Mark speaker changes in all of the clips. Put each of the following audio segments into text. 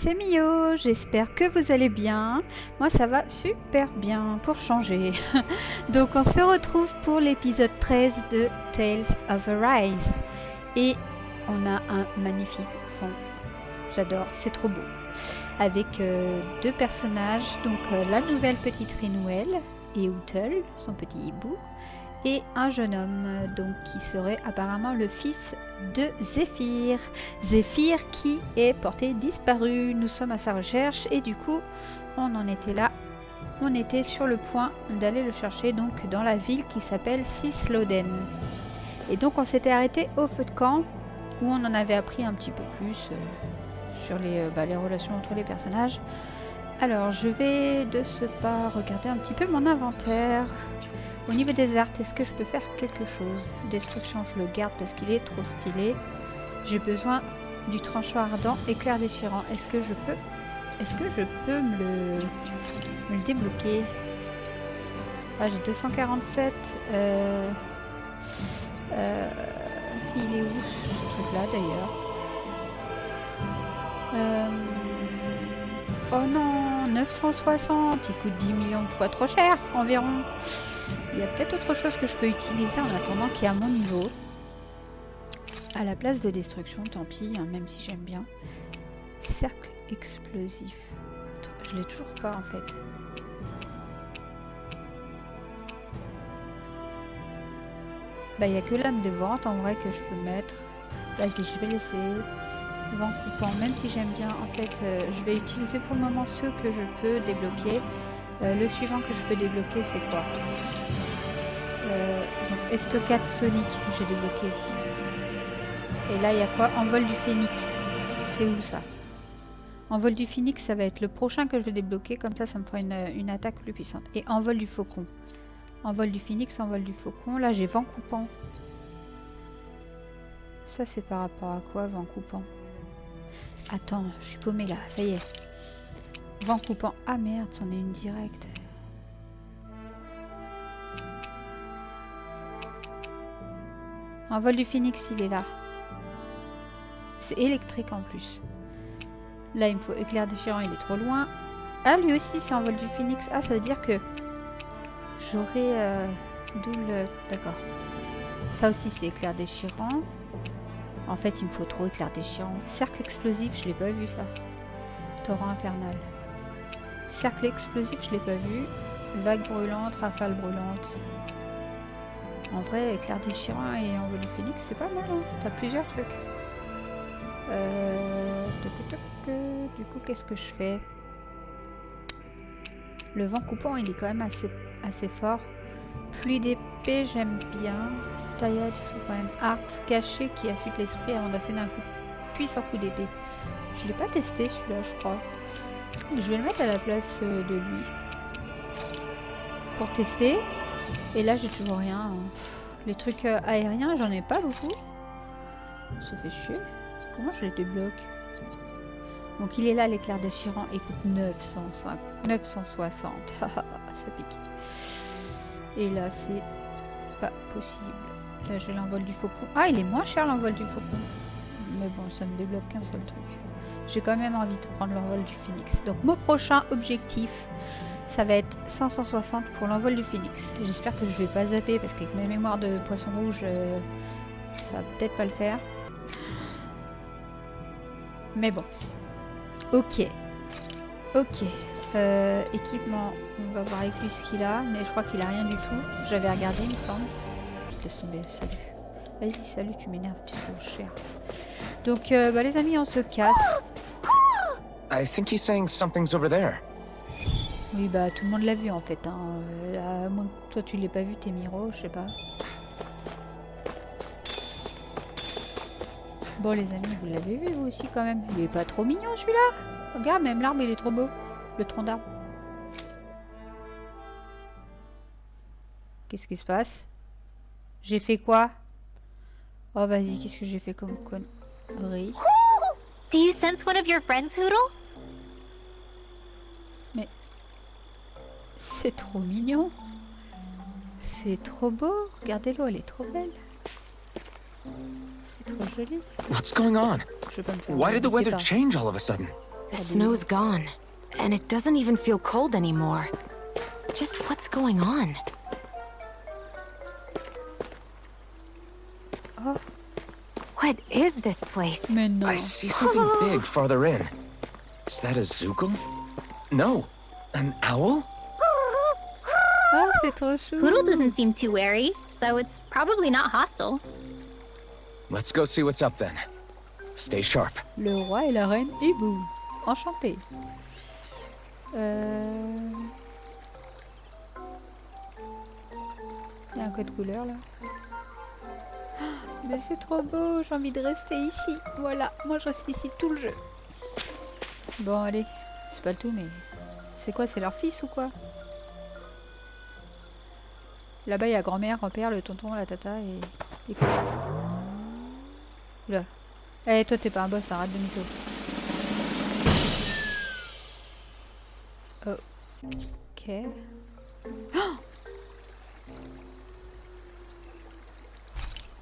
Speaker 1: c'est Mio, j'espère que vous allez bien. Moi ça va super bien pour changer. Donc on se retrouve pour l'épisode 13 de Tales of Arise. Et on a un magnifique fond. J'adore, c'est trop beau. Avec deux personnages, donc la nouvelle petite Renouelle et Outel, son petit hibou, et un jeune homme donc qui serait apparemment le fils de Zéphyr. Zéphyr qui est porté disparu. Nous sommes à sa recherche et du coup on en était là. On était sur le point d'aller le chercher donc dans la ville qui s'appelle Sisloden. Et donc on s'était arrêté au feu de camp où on en avait appris un petit peu plus sur les relations entre les personnages. Alors je vais de ce pas regarder un petit peu mon inventaire. Au niveau des arts, est-ce que je peux faire quelque chose? Destruction, je le garde parce qu'il est trop stylé. J'ai besoin du tranchant ardent, éclair déchirant. Est-ce que je peux me le débloquer? Ah, j'ai 247. Il est où ce truc-là d'ailleurs? Oh non, 960. Il coûte 10 millions de fois trop cher environ. Il y a peut-être autre chose que je peux utiliser en attendant qui est à mon niveau. À la place de destruction, tant pis, hein, même si j'aime bien. Cercle explosif. Je l'ai toujours pas en fait. Bah il n'y a que lame de vente en vrai que je peux mettre. Vas-y, je vais laisser. Vent coupant, même si j'aime bien, en fait, je vais utiliser pour le moment ceux que je peux débloquer. Le suivant que je peux débloquer, c'est quoi? Donc Estocade Sonic, j'ai débloqué. Et là, il y a quoi? Envol du Phénix. C'est où ça? Envol du Phénix, ça va être le prochain que je vais débloquer. Comme ça me fera une attaque plus puissante. Et Envol du Faucon. Envol du Phénix, Envol du Faucon. Là, j'ai Vent coupant. Ça, c'est par rapport à quoi, Vent coupant? Attends, je suis paumée là, ça y est. Vent coupant. Ah merde, c'en est une directe. Envol du Phénix, il est là. C'est électrique en plus. Là, il me faut éclair déchirant, il est trop loin. Ah, lui aussi, c'est Envol du Phénix. Ah, ça veut dire que j'aurai double... D'accord. Ça aussi, c'est éclair déchirant. En fait, il me faut trop éclair déchirant. Cercle explosif, je l'ai pas vu ça. Torrent infernal. Cercle explosif, je l'ai pas vu. Vague brûlante, rafale brûlante. En vrai, éclair déchirant et envol du phénix, c'est pas mal. Hein. T'as plusieurs trucs. Du coup, qu'est-ce que je fais? Le vent coupant, il est quand même assez fort. Pluie d'épée, j'aime bien. Taillade souveraine. Art caché qui affûte l'esprit avant d'asséner un puissant coup d'épée. Je l'ai pas testé celui-là, je crois. Je vais le mettre à la place de lui. Pour tester. Et là, j'ai toujours rien. Les trucs aériens, j'en ai pas beaucoup. Ça fait chier. Comment je les débloque? Donc il est là, l'éclair déchirant. Il coûte 960. Ça pique. Et là, c'est pas possible. Là, j'ai l'envol du faucon. Ah, il est moins cher l'envol du faucon. Mais bon, ça me débloque qu'un seul truc. J'ai quand même envie de prendre l'envol du phénix. Donc, mon prochain objectif, ça va être 560 pour l'envol du phénix. J'espère que je vais pas zapper parce qu'avec ma mémoire de poisson rouge, ça va peut-être pas le faire. Mais bon. Ok. Équipement, on va voir avec lui ce qu'il a, mais je crois qu'il a rien du tout. J'avais regardé, il me semble. Je laisse tomber, salut. Vas-y, salut, tu m'énerves, tu es trop cher. Donc, les amis, on se casse.
Speaker 2: I think he's saying something's over there.
Speaker 1: Oui, bah, tout le monde l'a vu en fait. Hein. À moins que toi, tu l'aies pas vu, t'es Miro, je sais pas. Bon, les amis, vous l'avez vu, vous aussi, quand même. Il est pas trop mignon, celui-là. Regarde, même l'arbre, il est trop beau. Le tronc d'arbre. Qu'est-ce qui se passe? J'ai fait quoi? Oh, vas-y, qu'est-ce que j'ai fait comme connerie?
Speaker 3: Do you sense one of your friends, Hoodle?
Speaker 1: Mais... c'est trop mignon. C'est trop beau. Regardez-le, elle est trop belle. C'est trop joli.
Speaker 2: What's going on?
Speaker 1: Je vais pas me faire
Speaker 2: Why did the weather
Speaker 1: pas.
Speaker 2: change all of a sudden?
Speaker 4: The snow's gone, and it doesn't even feel cold anymore. Just what's going on?
Speaker 1: Oh,
Speaker 4: What is this place?
Speaker 1: mais non.
Speaker 2: I see something big farther in. Is that a Zookle? No, an owl?
Speaker 1: Oh, c'est trop chou.
Speaker 3: Hoodle doesn't seem too wary, so it's probably not hostile.
Speaker 2: Let's go see what's up then. Stay sharp.
Speaker 1: Le roi et la reine hibou. Enchanté. Il y a un code couleur là. Mais c'est trop beau, j'ai envie de rester ici. Voilà, moi je reste ici tout le jeu. Bon allez, c'est pas le tout mais... C'est quoi, c'est leur fils ou quoi? Là-bas il y a grand-mère, grand-père, le tonton, la tata et quoi? Oula. Eh toi t'es pas un boss, arrête de mytho. Ok.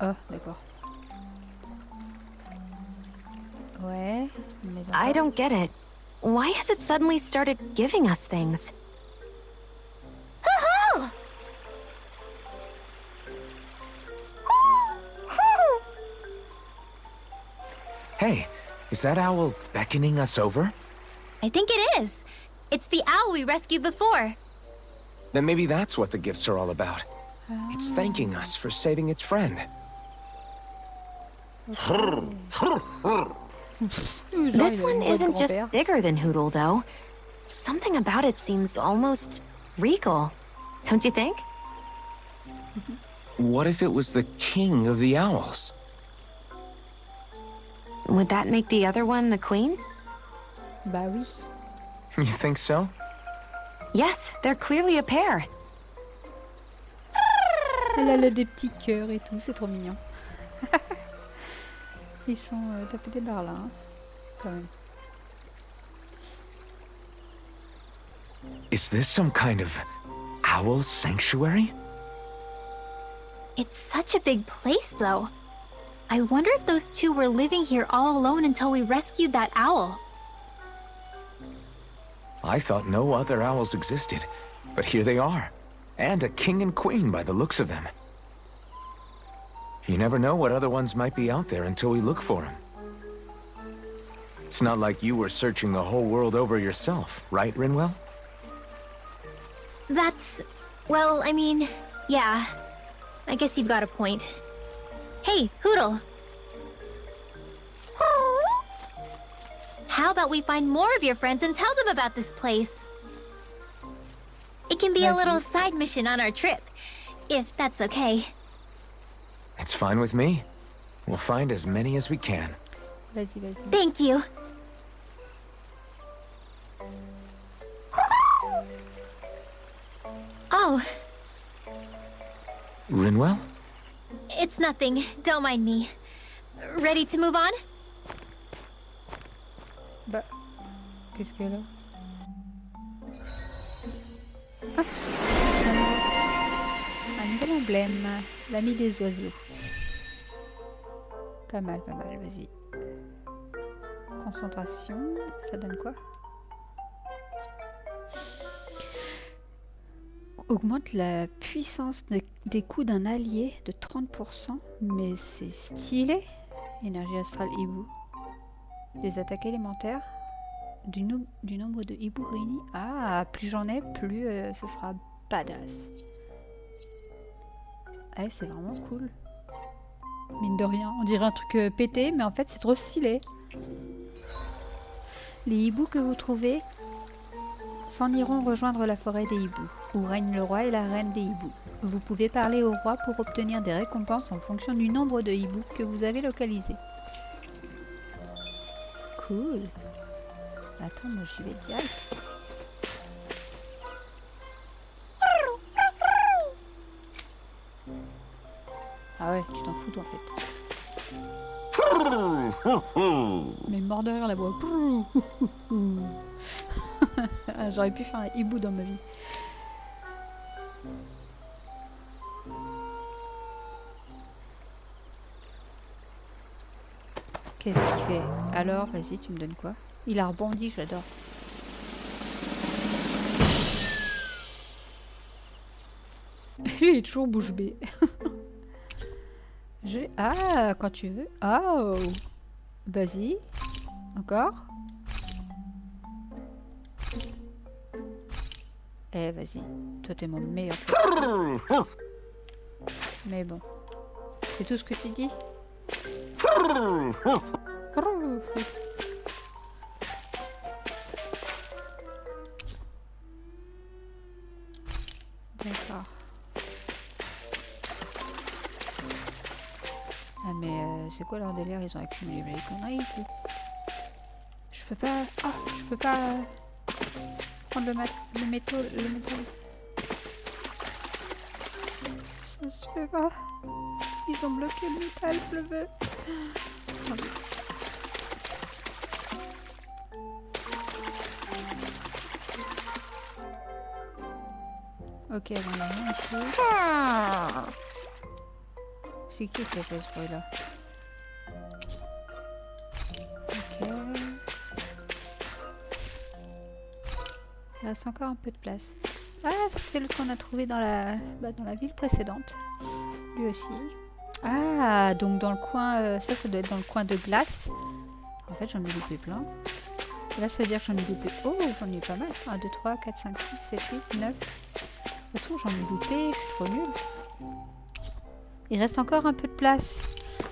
Speaker 1: Oh, d'accord. Ouais, mais
Speaker 4: I don't get it. Why has it suddenly started giving us things?
Speaker 2: Hey, is that owl beckoning us over?
Speaker 3: I think it is. It's the owl we rescued before.
Speaker 2: Then maybe that's what the gifts are all about. It's thanking us for saving its friend.
Speaker 4: This one isn't just bigger than Hoodle, though. Something about it seems almost regal. Don't you think?
Speaker 2: What if it was the king of the owls?
Speaker 4: Would that make the other one the queen?
Speaker 1: Bah oui.
Speaker 2: You think so?
Speaker 4: Yes, they're clearly a pair.
Speaker 1: Elle a là des petits cœurs et tout, c'est trop mignon. Ils sont tapés des barres là, hein, quand même.
Speaker 2: Is this some kind of owl sanctuary?
Speaker 3: It's such a big place, though. I wonder if those two were living here all alone until we rescued that owl.
Speaker 2: I thought no other owls existed, but here they are. And a king and queen by the looks of them. You never know what other ones might be out there until we look for them. It's not like you were searching the whole world over yourself, right, Rinwell?
Speaker 3: That's... well, I mean, yeah. I guess you've got a point. Hey, Hoodle. How about we find more of your friends and tell them about this place? It can be a little side mission on our trip, if that's okay.
Speaker 2: It's fine with me. We'll find as many as we can.
Speaker 1: Vas-y, vas-y.
Speaker 3: Thank you. Oh,
Speaker 2: Rinwell?
Speaker 3: it's nothing. Don't mind me. Ready to move on?
Speaker 1: Bah, qu'est-ce qu'elle a? Ah, un nouvel emblème, l'ami des oiseaux. Pas mal, vas-y. Concentration, ça donne quoi? Augmente la puissance des coups d'un allié de 30%, mais c'est stylé. Énergie astrale hibou. Les attaques élémentaires du nombre de hiboux réunis. Ah, plus j'en ai, plus ce sera badass. Ah, c'est vraiment cool. Mine de rien, on dirait un truc pété, mais en fait c'est trop stylé. Les hiboux que vous trouvez s'en iront rejoindre la forêt des hiboux, où règne le roi et la reine des hiboux. Vous pouvez parler au roi pour obtenir des récompenses en fonction du nombre de hiboux que vous avez localisés. Cool. Attends, moi j'y vais direct. Ah ouais, tu t'en fous toi en fait. Mais mort de rire la voix. J'aurais pu faire un hibou dans ma vie. Qu'est-ce qu'il fait? Alors, vas-y, tu me donnes quoi? Il a rebondi, j'adore. Il est toujours bouche bée. Ah, quand tu veux. Oh. Vas-y. Encore. Eh, vas-y. Toi, t'es mon meilleur pote. Mais bon. C'est tout ce que tu dis? D'accord. Ah mais c'est quoi leur délire? Ils ont accumulé les conneries. Je peux pas... Oh, je peux pas prendre le métal. Ça se fait pas. Ils ont bloqué le métal, je le veux. Ok, bon, il y a rien ici. C'est qui a fait ce bruit-là? Ok. Il reste encore un peu de place. Ah, ça c'est le qu'on a trouvé dans la ville précédente. Lui aussi. Ah, donc dans le coin... ça doit être dans le coin de glace. En fait, j'en ai loupé plein. Et là, ça veut dire que j'en ai loupé... Oh, j'en ai eu pas mal. 1, 2, 3, 4, 5, 6, 7, 8, 9... De toute façon, j'en ai loupé, je suis trop nulle. Il reste encore un peu de place.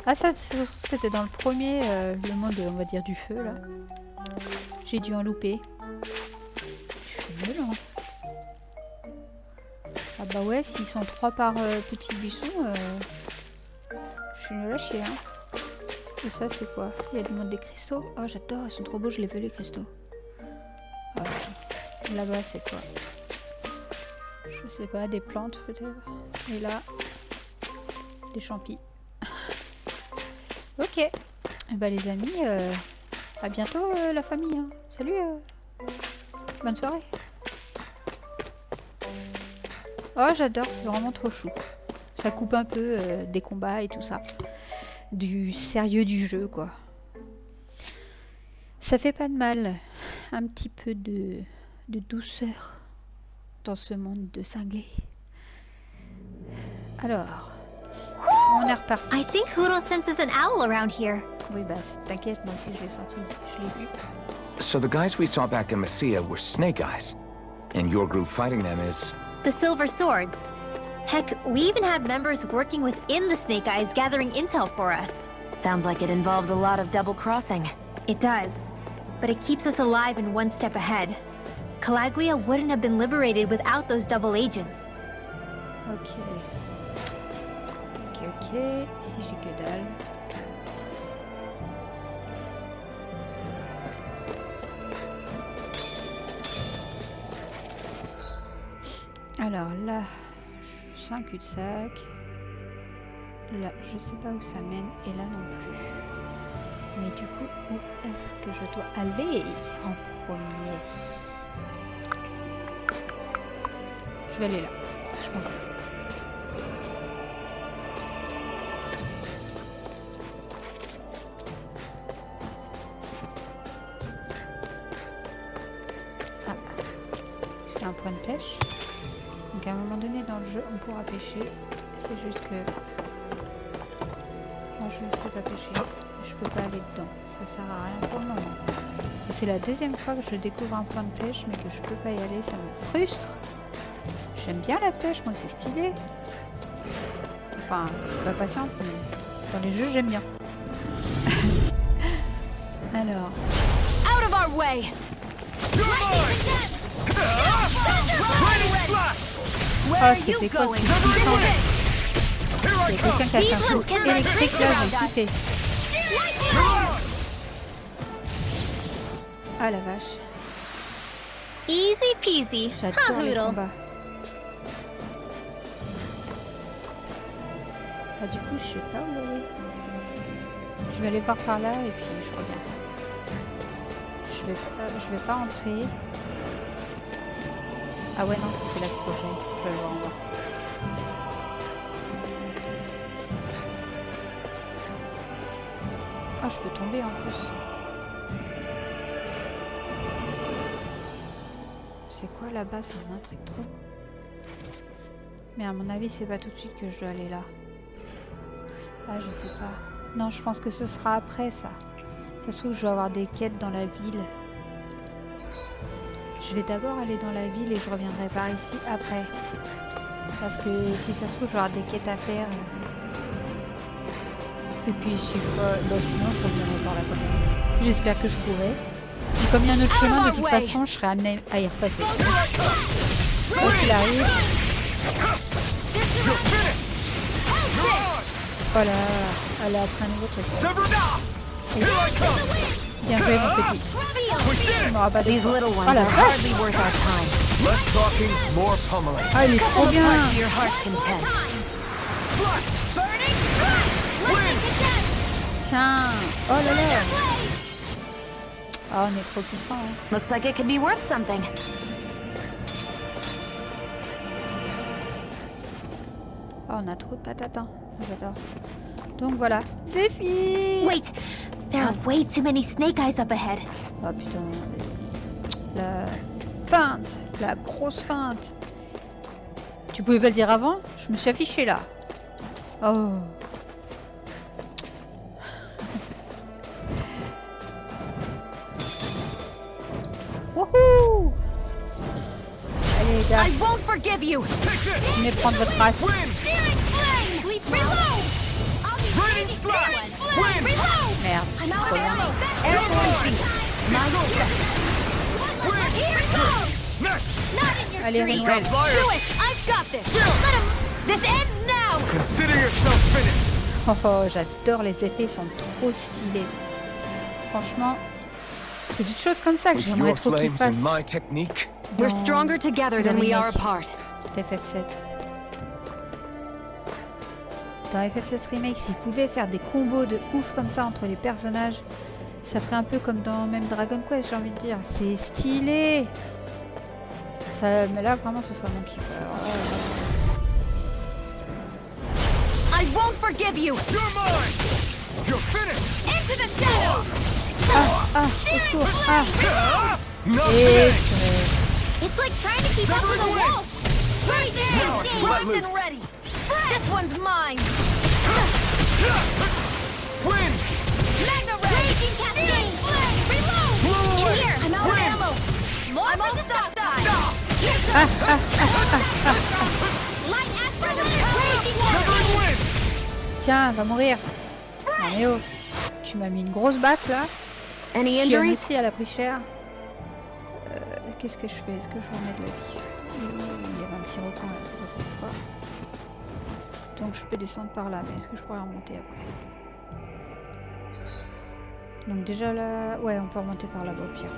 Speaker 1: Ah, ça, c'était dans le premier, le monde, on va dire, du feu, là. J'ai dû en louper. Je suis nulle, hein. Ah bah ouais, s'ils sont 3 par petit buisson, je suis nulle à chier, hein. Et ça, c'est quoi? Il y a du monde des cristaux. Oh, j'adore, ils sont trop beaux, je les veux, les cristaux. Ah, ok. Là-bas, c'est quoi? Je sais pas, des plantes peut-être. Et là, des champis. Ok. Et bah les amis, à bientôt la famille. Hein. Salut. Bonne soirée. Oh j'adore, c'est vraiment trop chou. Ça coupe un peu des combats et tout ça. Du sérieux du jeu quoi. Ça fait pas de mal. Un petit peu de douceur. Dans ce monde de cinglés. Alors, on est reparti.
Speaker 3: I think Hoodle senses an owl around here.
Speaker 1: Oui, bah t'inquiète, moi aussi je l'ai senti, je l'ai vu.
Speaker 2: So the guys we saw back in Messia were snake eyes, and your group fighting them is...
Speaker 3: The Silver Swords. Heck, we even have members working within the Snake Eyes gathering intel for us.
Speaker 4: Sounds like it involves a lot of double crossing.
Speaker 3: It does, but it keeps us alive and one step ahead. Calaglia wouldn't have been liberated without those double agents.
Speaker 1: Ok. Ici j'ai que dalle. Alors là, c'est un cul-de-sac. Là, je sais pas où ça mène. Et là non plus. Mais du coup, où est-ce que je dois aller en premier? Je vais aller là. Je m'en fous. Ah. C'est un point de pêche. Donc à un moment donné dans le jeu, on pourra pêcher. C'est juste que... moi je ne sais pas pêcher. Je peux pas aller dedans. Ça sert à rien pour le moment. C'est la deuxième fois que je découvre un point de pêche mais que je peux pas y aller. Ça me frustre. J'aime bien la pêche, moi c'est stylé. Enfin, je suis pas patiente, mais dans les jeux j'aime bien. Alors.
Speaker 3: Out of our way!
Speaker 1: Oh, c'était quoi ce puissant? Il y a quelqu'un qui a fait un coup électrique là, j'ai kiffé. Ah la vache.
Speaker 3: Easy peasy.
Speaker 1: J'adore les combats. Bah, du coup, je sais pas où aller. Je vais aller voir par là et puis je reviens. Je vais pas entrer. Ah ouais, non, c'est là qu'il faut que j'aille. Je vais aller voir en bas. Ah, je peux tomber en plus. C'est quoi là-bas? Ça m'intrigue trop. Mais à mon avis, c'est pas tout de suite que je dois aller là. Ah, je sais pas. Non, je pense que ce sera après ça. Ça se trouve, je dois avoir des quêtes dans la ville. Je vais d'abord aller dans la ville et je reviendrai par ici après. Parce que si ça se trouve, je vais avoir des quêtes à faire. Et puis si je vois... Bah, sinon, je reviendrai par là quand même. J'espère que je pourrai. Et comme il y a un autre chemin, de toute façon, je serai amenée à y repasser. Quoi qu'il arrive. Voilà. Allez, après un nouveau truc. Et... Bien joué, mon petit. Tu m'auras pas des... Oh la vache! Ah, il est trop bien! Tiens! Oh là là! Ah, on est trop puissant. Hein.
Speaker 4: Looks like it could be worth something.
Speaker 1: Oh, on a trop de patates. Hein. J'adore. Donc voilà, c'est fini!
Speaker 3: Wait! There are way too many snake eyes up ahead.
Speaker 1: Oh putain. La feinte! La grosse feinte! Tu pouvais pas le dire avant? Je me suis affichée là. Oh! Wouhou! Allez les gars,
Speaker 4: I won't forgive you.
Speaker 1: venez prendre votre race. Merde, je suis trop loin. Allez, Renwell. Oh, oh, j'adore les effets, ils sont trop stylés. Franchement, c'est des choses comme ça que j'aimerais trop qu'ils fassent.
Speaker 4: We're stronger together than we are apart.
Speaker 1: FF7. Dans FF7 Remake, s'ils pouvaient faire des combos de ouf comme ça entre les personnages, ça ferait un peu comme dans même Dragon Quest, j'ai envie de dire. C'est stylé. Ça, mais là, vraiment, ce sera mon kiff. Alors,
Speaker 4: I won't forgive you.
Speaker 2: You're mine. You're finished.
Speaker 4: Into the shadow.
Speaker 1: au secours. Ah.
Speaker 2: Nothing.
Speaker 3: It's like trying to keep up with a wolf.
Speaker 4: Right there.
Speaker 2: Now it's let
Speaker 4: Locked and
Speaker 2: loose.
Speaker 4: ready. This one's mine.
Speaker 2: Win.
Speaker 3: Magna Raging Cascade. Reload.
Speaker 2: Blow away.
Speaker 3: In here. I'm out of
Speaker 2: Win.
Speaker 3: ammo. More
Speaker 4: I'm
Speaker 3: for
Speaker 4: all
Speaker 3: the
Speaker 4: stocked
Speaker 3: stock
Speaker 4: up.
Speaker 3: die. Light Astro Raging
Speaker 2: Never win.
Speaker 1: Tiens, va mourir. Non mais oh. Tu m'as mis une grosse baffe là.
Speaker 4: Any
Speaker 1: Chionne
Speaker 4: injuries?
Speaker 1: aussi, elle a pris cher. Qu'est-ce que je fais? Est-ce que je remets de la vie? Il y avait un petit recoin là, ça ne se trouve pas. Donc je peux descendre par là, mais est-ce que je pourrais remonter après? Donc déjà là... Ouais, on peut remonter par là-bas au pire.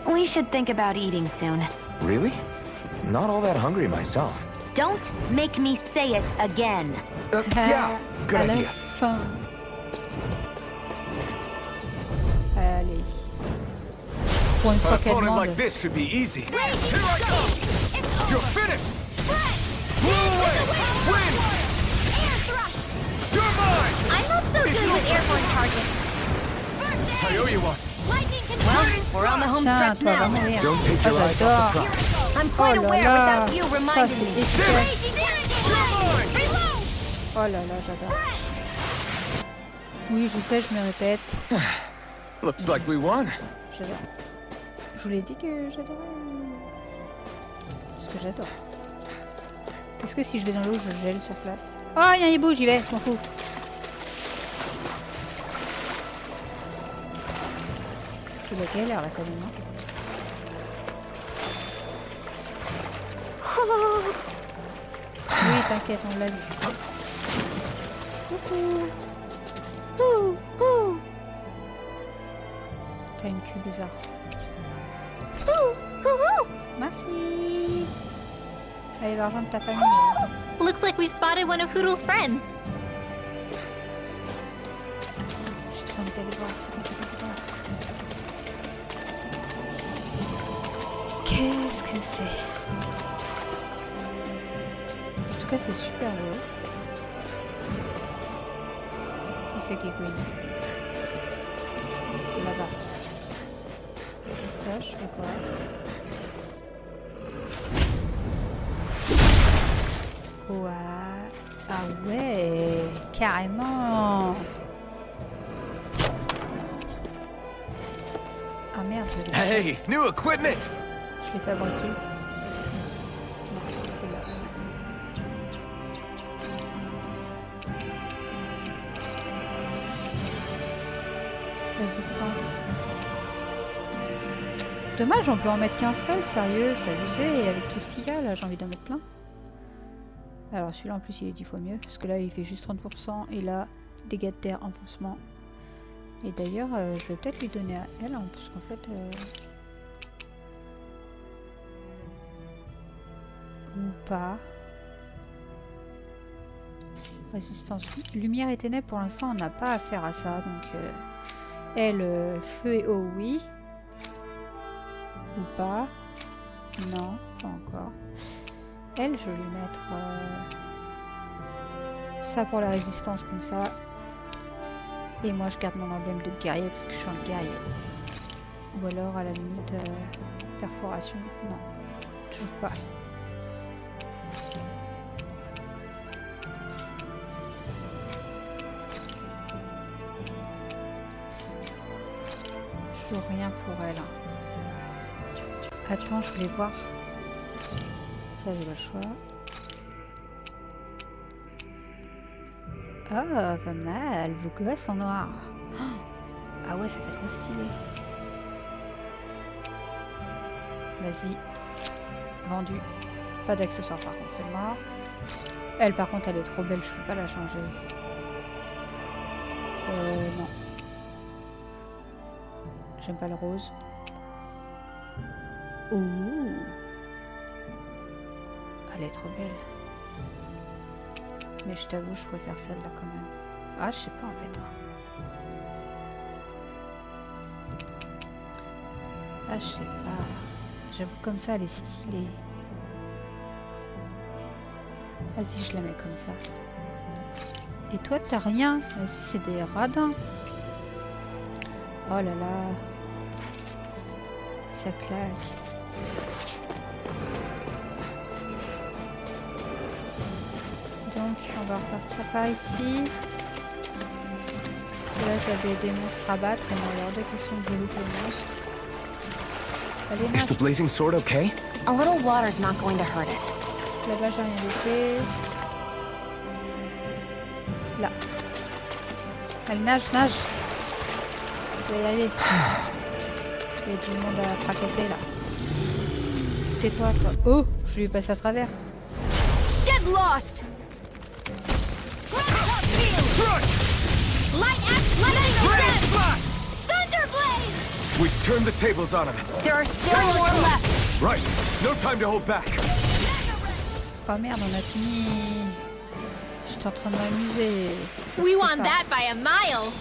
Speaker 4: We should think about eating soon.
Speaker 2: Really? Not all that hungry myself.
Speaker 4: Don't make me say it again.
Speaker 2: Yeah, good
Speaker 1: À la
Speaker 2: idea.
Speaker 1: fin. Allez. Pour une fois
Speaker 2: An
Speaker 1: qu'elle
Speaker 2: opponent
Speaker 1: demande...
Speaker 2: like this should be easy. Here I come. You're finished. Blow away. Win. You're mine.
Speaker 3: I'm not so good with airborne targets.
Speaker 2: I owe you one.
Speaker 3: Lightning can
Speaker 4: We're on the home
Speaker 1: Tiens,
Speaker 4: stretch
Speaker 1: toi, va
Speaker 4: now.
Speaker 1: mourir.
Speaker 2: Don't take
Speaker 1: Ah,
Speaker 2: your eyes
Speaker 1: j'adore.
Speaker 2: off the prize.
Speaker 4: I'm
Speaker 1: Oh
Speaker 4: quite
Speaker 1: là
Speaker 4: aware
Speaker 1: là,
Speaker 4: without you
Speaker 1: ça
Speaker 4: reminding
Speaker 1: c'est
Speaker 4: me.
Speaker 1: efficace.
Speaker 3: Reload.
Speaker 1: Oh là là, j'adore. Oui, je sais, je me répète.
Speaker 2: Looks like we won.
Speaker 1: J'adore. Je vous l'ai dit que j'adorais. Parce que j'adore. Est-ce que si je vais dans l'eau, je gèle sur place? Oh, il y a un hibou, j'y vais, je m'en fous. Il a galère là quand même. Hein. Oui, t'inquiète, on l'a vu. Coucou. T'as une queue bizarre. Merci. Allez, va rejoindre ta famille.
Speaker 3: Looks like we've spotted one of Hoodle's friends.
Speaker 1: Je suis trop envie d'aller voir. C'est quoi, c'est quoi, c'est quoi? Qu'est-ce que c'est? En tout cas, c'est super beau. Où c'est qui est Queen? Là-bas. Et ça, je fais quoi? Ouais. Ah ouais, carrément. Ah merde,
Speaker 2: Hey, new equipment!
Speaker 1: je l'ai fabriqué. Non, c'est là. Résistance. Dommage, on peut en mettre qu'un seul, sérieux, c'est abusé. Avec tout ce qu'il y a, là, j'ai envie d'en mettre plein. Alors celui-là en plus il est 10 fois mieux, parce que là il fait juste 30%, et là, dégâts de terre, enfoncement. Et d'ailleurs, je vais peut-être lui donner à elle, hein, parce qu'en fait... Ou pas. Résistance. Lumière et ténèbres, pour l'instant on n'a pas affaire à ça, donc... Elle, feu et eau, oui. Ou pas. Non, pas encore. Elle, je vais lui mettre ça pour la résistance comme ça. Et moi, je garde mon emblème de guerrier parce que je suis un guerrier. Ou alors, à la limite, perforation. Non, toujours pas. Toujours rien pour elle. Attends, je voulais voir. Ça, j'ai pas le choix. Ah, pas mal. Beau gosse en noir. Ah ouais, ça fait trop stylé. Vas-y. Vendu. Pas d'accessoires par contre, c'est mort. Elle, par contre, elle est trop belle. Je peux pas la changer. Non. J'aime pas le rose. Ouh. Elle est trop belle. Mais je t'avoue, je préfère celle-là quand même. Ah, je sais pas en fait. Ah, je sais pas. J'avoue, comme ça, elle est stylée. Vas-y, je la mets comme ça. Et toi, t'as rien. Vas-y, c'est des radins. Oh là là. Ça claque. Donc on va repartir par ici. Parce que là j'avais des monstres à battre et il y a hors de question que je loupe le monstre. Allez,
Speaker 2: Is the blazing sword okay?
Speaker 4: A little water's not going to hurt it.
Speaker 1: Là-bas j'ai rien loupé. Là. Allez, nage, nage. Tu vas y arriver. Il y a tout le monde à fracasser là. Tais-toi, toi. Oh, je lui ai passé à travers.
Speaker 3: Get lost! Light axe, Thunderblade!
Speaker 2: We turned the tables on him.
Speaker 3: There are still more left.
Speaker 2: Right. No time to hold back.
Speaker 1: Oh merde, on a fini. J'étais en train de m'amuser.
Speaker 3: We won that by a mile.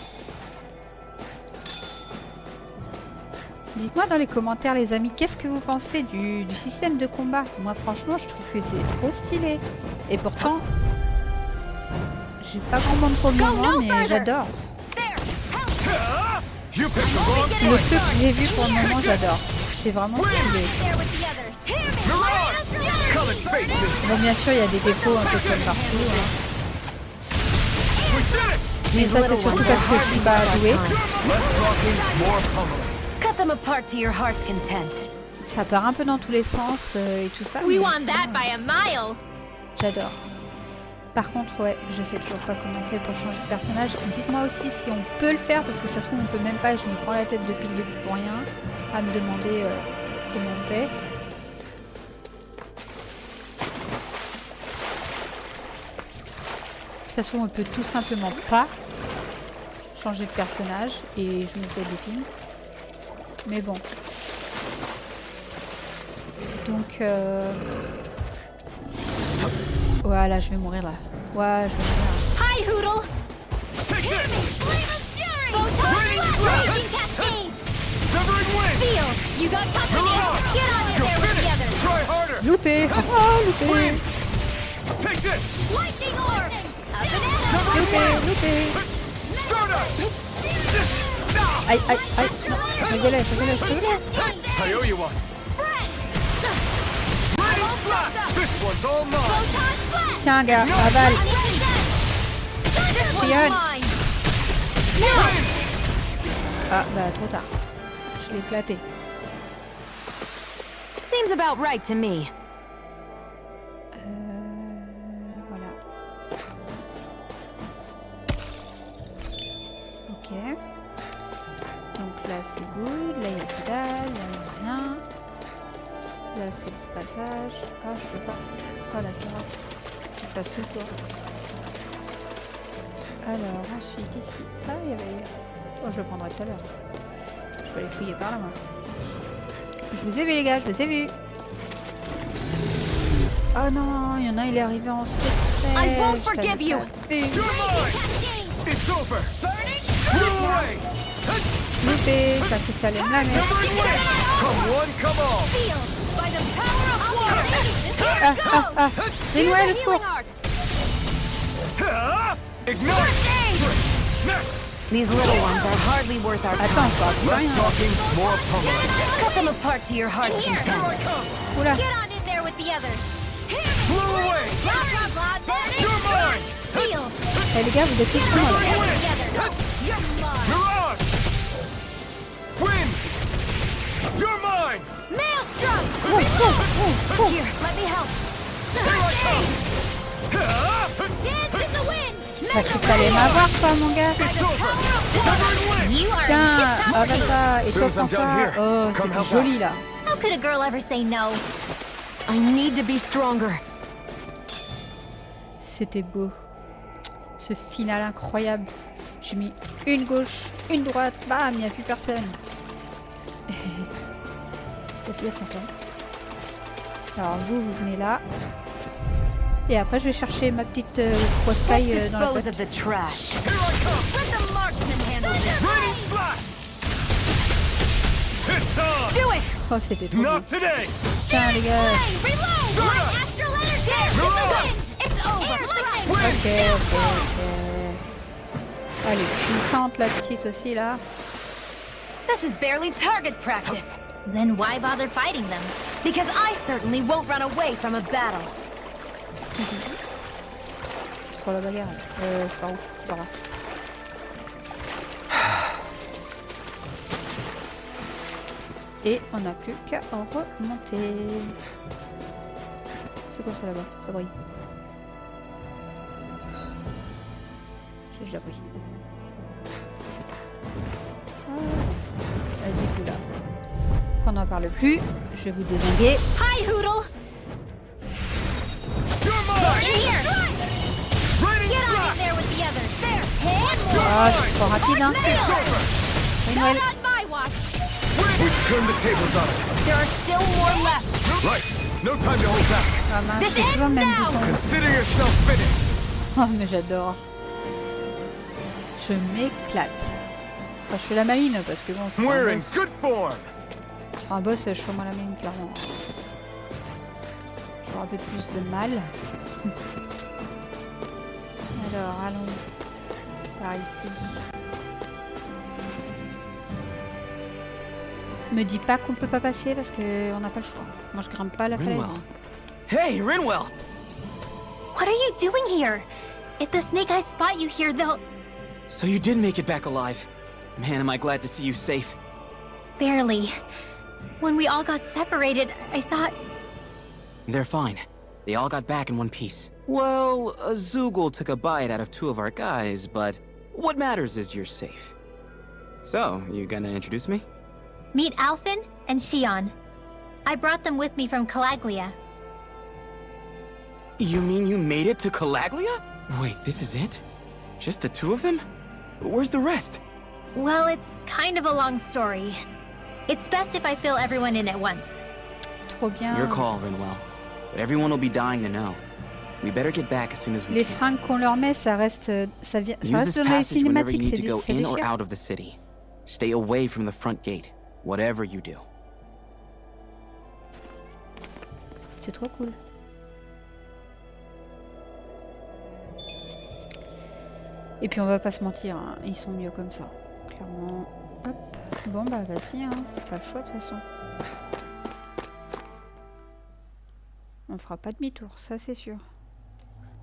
Speaker 1: Dites-moi dans les commentaires les amis, qu'est-ce que vous pensez du système de combat? Moi franchement je trouve que c'est trop stylé. Et pourtant, j'ai pas grand monde pour le moment mais j'adore. Le peu que j'ai vu pour le moment j'adore. C'est vraiment stylé. Bon bien sûr il y a des défauts un peu comme partout. Hein. Mais ça c'est surtout parce que je suis pas douée.
Speaker 4: Cut them apart to your heart's content.
Speaker 1: Ça part un peu dans tous les sens et tout ça.
Speaker 3: We won that by a mile.
Speaker 1: J'adore. Par contre, ouais, je sais toujours pas comment on fait pour changer de personnage. Dites-moi aussi si on peut le faire, parce que ça se trouve on peut même pas et je me prends la tête depuis le début pour rien, à me demander comment on fait. Ça se trouve on peut tout simplement pas changer de personnage et je me fais des films. Mais bon. Donc voilà, je vais mourir là. Ouais, je vais mourir.
Speaker 3: Hi, Hoodle. You got company. Get on in there with the others.
Speaker 2: Try harder.
Speaker 1: Loupé. Oh, loupé.
Speaker 2: Take this.
Speaker 3: Lightning orb.
Speaker 1: Loupé, loupé. Aïe, aïe, aïe. Non, je galère, je galère, je galère.
Speaker 2: I owe you one. This one's all mine.
Speaker 1: Tiens, gars, avale. Chionne. Ah, bah, trop tard. Je l'ai éclaté.
Speaker 4: Seems about right to me.
Speaker 1: Voilà. Ok. Donc là, c'est good. Là, il n'y a plus dalle. Là, il n'y a rien. Là, c'est le passage. Ah, je peux pas. Oh, la carotte. Je fasse tout le tour. Alors, ensuite, ici. Ah, il y avait... Oh, je le prendrai tout à l'heure. Je vais aller fouiller par là, moi. Je vous ai vu, les gars, je vous ai vu. Oh non, il y en a, il est arrivé en secret.
Speaker 4: I won't forgive you.
Speaker 1: Loupé, t'as cru que t'allais me la mettre. Ah. Rinwell, le secours.
Speaker 4: These little ones are hardly worth our time.
Speaker 1: Attends, quoi.
Speaker 4: Cut them apart to your heart's content.
Speaker 1: Oula.
Speaker 3: Get on in there with the others.
Speaker 1: Eh les gars, vous êtes tous sur moi là.
Speaker 3: Here, let me help. Dance in the wind.
Speaker 1: T'as cru que t'allais m'avoir, quoi, mon gars?
Speaker 3: You are
Speaker 1: Tiens,
Speaker 3: a
Speaker 1: avale ça. Et toi, prends ça. Oh, c'est joli, là.
Speaker 3: How could a girl ever say no?
Speaker 4: I need to be stronger.
Speaker 1: C'était beau. Ce final incroyable. J'ai mis une gauche, une droite. Bam, il n'y a plus personne. La fille, elle s'entend. Alors, vous venez là. Et après, je vais chercher ma petite poiscaille dans la boîte.
Speaker 4: Dispose of the trash.
Speaker 3: Let the marksman handle this.
Speaker 4: Do it!
Speaker 1: Oh, c'était trop bien. Tiens, les gars.
Speaker 3: Hey, reload! My astral energy! Dance in the wind! It's over!
Speaker 1: Ok. Elle est puissante, la petite aussi, là.
Speaker 4: This is barely target practice.
Speaker 3: Then why bother fighting them?
Speaker 4: Because I certainly won't run away from a battle.
Speaker 1: Je trouve la bagarre. C'est par où? C'est par là. Et on n'a plus qu'à en remonter. C'est quoi ça là-bas? Ça brille. J'ai déjà pris. Vas-y, fous là. Qu'on n'en parle plus, je vais vous désinguer.
Speaker 3: Hi, Hoodle! Here! Get on in there with the others. There! One more!
Speaker 1: Ah, je suis trop rapide, hein. Rinwell.
Speaker 3: Not on my watch!
Speaker 2: Turn the tables on it.
Speaker 4: There are still more left.
Speaker 2: Right. No time to hold back.
Speaker 1: Ah mince, c'est toujours le même bouton.
Speaker 2: Consider yourself finished.
Speaker 1: Oh, mais j'adore. Je m'éclate. Enfin, je fais la maline parce que bon, c'est
Speaker 2: We're
Speaker 1: un
Speaker 2: in
Speaker 1: boss.
Speaker 2: good form.
Speaker 1: Sur un boss, je fais moi la maline, clairement. J'aurai un peu plus de mal. Alors, allons par ici. Me dis pas qu'on peut pas passer parce que on n'a pas le choix. Moi, je grimpe pas la falaise.
Speaker 5: Hey, Rinwell!
Speaker 3: What are you doing here? If the snake eyes spot you here, they'll...
Speaker 5: So you did make it back alive. Man, am I glad to see you safe.
Speaker 3: Barely. When we all got separated, I thought...
Speaker 5: They're fine. They all got back in one piece. Well, a Zoogle took a bite out of 2 of our guys, but what matters is you're safe. So, you gonna introduce me?
Speaker 3: Meet Alphen and Shion. I brought them with me from Calaglia.
Speaker 5: You mean you made it to Calaglia? Wait, this is it? Just the 2 of them? Where's the rest?
Speaker 3: Well, it's kind of a long story. It's best if I fill everyone in at once.
Speaker 1: Trop bien.
Speaker 5: Your call, Rinwell. But everyone will be dying to know. We better get back as soon as we
Speaker 1: Les
Speaker 5: can.
Speaker 1: fringues qu'on leur met, ça reste dans les
Speaker 5: Use this passage whenever you
Speaker 1: cinématiques,
Speaker 5: need
Speaker 1: c'est
Speaker 5: to go
Speaker 1: c'est
Speaker 5: in or
Speaker 1: déchirant.
Speaker 5: out of the city. Stay away from the front gate, whatever you do.
Speaker 1: C'est trop cool. Et puis on va pas se mentir, hein, ils sont mieux comme ça, clairement. Hop, bon bah vas-y, hein, pas le choix de toute façon. On fera pas demi-tour, ça c'est sûr.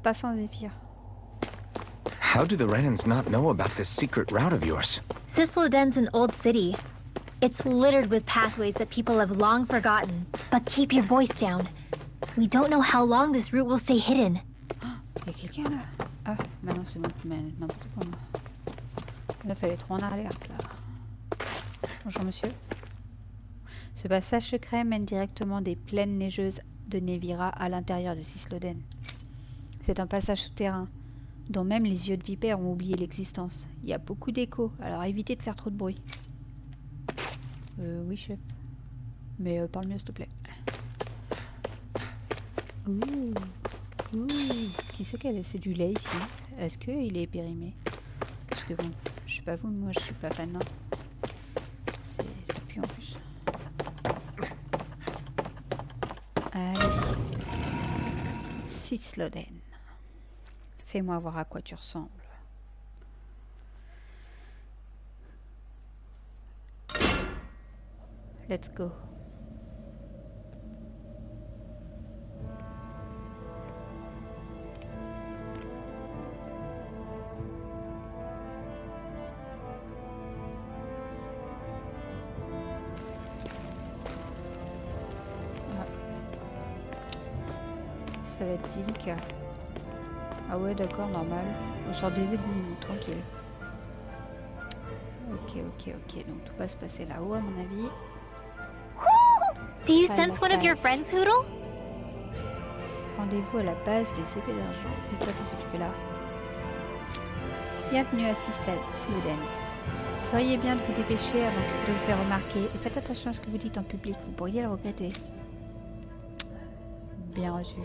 Speaker 1: pas sans Zephyr.
Speaker 2: How do the Renans not know about this secret route of yours?
Speaker 3: Cisloden's an old city. It's littered with pathways that people have long forgotten. But keep your voice down. We don't know how long this route will stay hidden.
Speaker 1: Il y a quelqu'un là? Ah, bah non, c'est bon, mais n'importe quoi. Il fallait trop en alerte là. Bonjour monsieur. Ce passage secret mène directement des plaines neigeuses de Nevira à l'intérieur de Cisloden. C'est un passage souterrain dont même les yeux de vipère ont oublié l'existence. Il y a beaucoup d'échos, alors évitez de faire trop de bruit. Oui chef. Mais parle mieux s'il te plaît. Ouh. Ouh. Qui c'est qu'elle est? C'est du lait ici. Est-ce qu'il est périmé? Parce que bon, je sais pas vous, mais moi je suis pas fan. Non. C'est plus en plus. Allez. Cisloden. Fais-moi voir à quoi tu ressembles. Let's go. Ça va être délicat. Ah ouais, d'accord, normal. On sort des égouts, tranquille. Ok, donc tout va se passer là-haut à mon avis.
Speaker 3: Do you sense one of your friends, Hoodle?
Speaker 1: Rendez-vous à la base des épées d'argent. Et toi, qu'est-ce que tu fais là? Bienvenue à Cisloden. Vous feriez bien de vous dépêcher avant de vous faire remarquer. Et faites attention à ce que vous dites en public, vous pourriez le regretter. Bien reçu.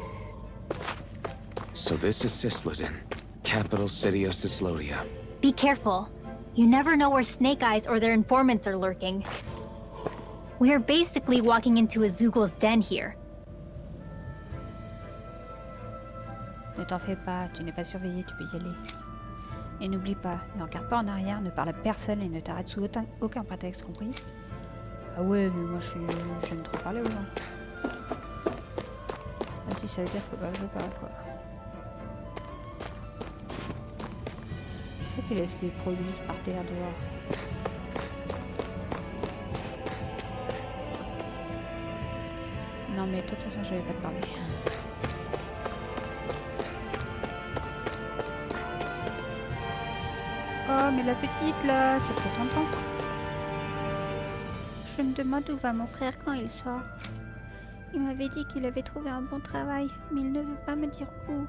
Speaker 2: So this is Cisloden, capital city of Cislodia.
Speaker 3: Be careful. You never know where Snake Eyes or their informants are lurking. We are basically walking into a Zoogal's den here.
Speaker 1: Ne t'en fais pas, tu n'es pas surveillé, tu peux y aller. Et n'oublie pas, ne regarde pas en arrière, ne parle à personne et ne t'arrête sous aucun prétexte, compris? Ah ouais, mais moi j'aime trop parler aux gens. Ah si, ça veut dire faut pas que je parle quoi. Qui c'est qui laisse des produits par terre dehors? Non mais de toute façon je vais pas te parler. Oh mais la petite là, ça fait tant de temps. Je me demande où va mon frère quand il sort. Il m'avait dit qu'il avait trouvé un bon travail, mais il ne veut pas me dire où.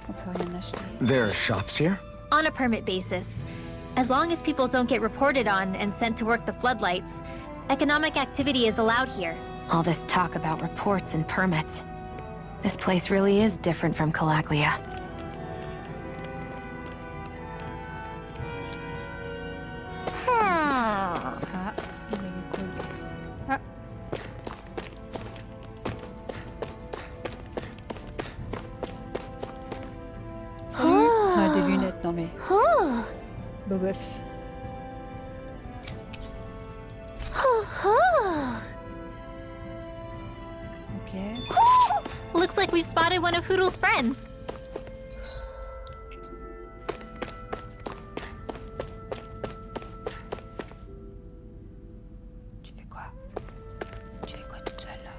Speaker 1: On peut rien acheter.
Speaker 2: There are shops here?
Speaker 3: On a permit basis. As long as people don't get reported on and sent to work the floodlights, economic activity is allowed here.
Speaker 4: All this talk about reports and permits. This place really is different from Calaglia.
Speaker 1: Ah, il avait cool. Ah. Salut. Ah, des lunettes, non mais. Beau gosse. Ok.
Speaker 3: Looks like we've spotted one of Hoodle's friends.
Speaker 1: Tu fais quoi? Tu fais quoi toute seule là?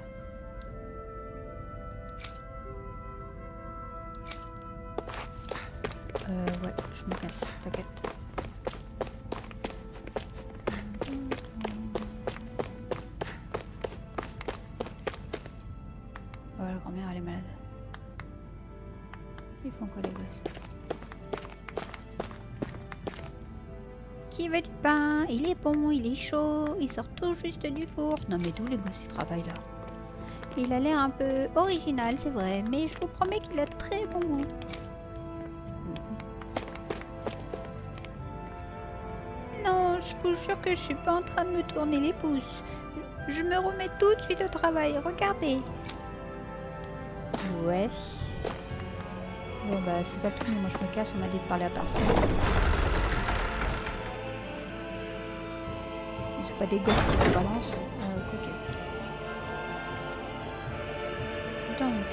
Speaker 1: Ouais, je me casse, t'inquiète. Oh, la grand-mère, elle est malade. Ils font quoi les gosses? Qui veut du pain? Il est bon, il est chaud, il sort tout juste du four. Non mais d'où les gosses ils travaillent là? Il a l'air un peu original, c'est vrai, mais je vous promets qu'il a très bon goût. Non, je vous jure que je suis pas en train de me tourner les pouces. Je me remets tout de suite au travail, regardez. Ouais. Bon bah c'est pas tout, mais moi je me casse, on m'a dit de parler à personne. C'est pas des gosses qui te balancent. Ok. Donc.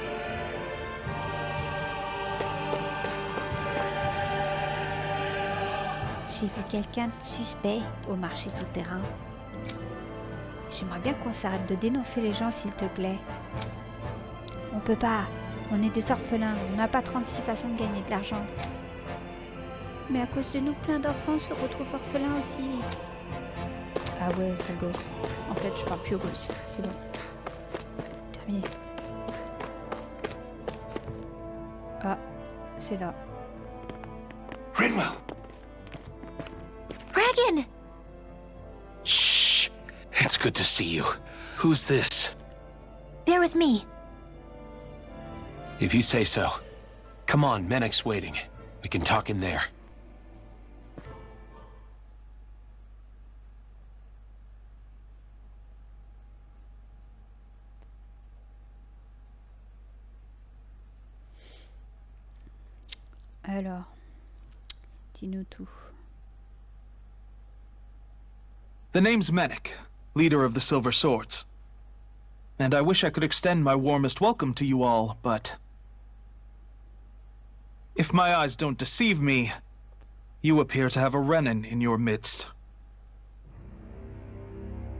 Speaker 1: J'ai vu quelqu'un de suspect au marché souterrain. J'aimerais bien qu'on s'arrête de dénoncer les gens, s'il te plaît. On peut pas. On est des orphelins. On n'a pas 36 façons de gagner de l'argent. Mais à cause de nous, plein d'enfants se retrouvent orphelins aussi. Ah ouais, c'est le gosse. En fait, je parle plus au gosse. C'est bon. Terminé. Ah, c'est là.
Speaker 2: Rinwell!
Speaker 3: Dragon!
Speaker 6: Shh. It's good to see you. Who's this?
Speaker 3: They're with me.
Speaker 6: If you say so. Come on, Menek's waiting. We can talk in there.
Speaker 1: Alors, dis-nous tout.
Speaker 7: The name's Menek, leader of the Silver Swords. And I wish I could extend my warmest welcome to you all, but... if my eyes don't deceive me, you appear to have a Renin in your midst.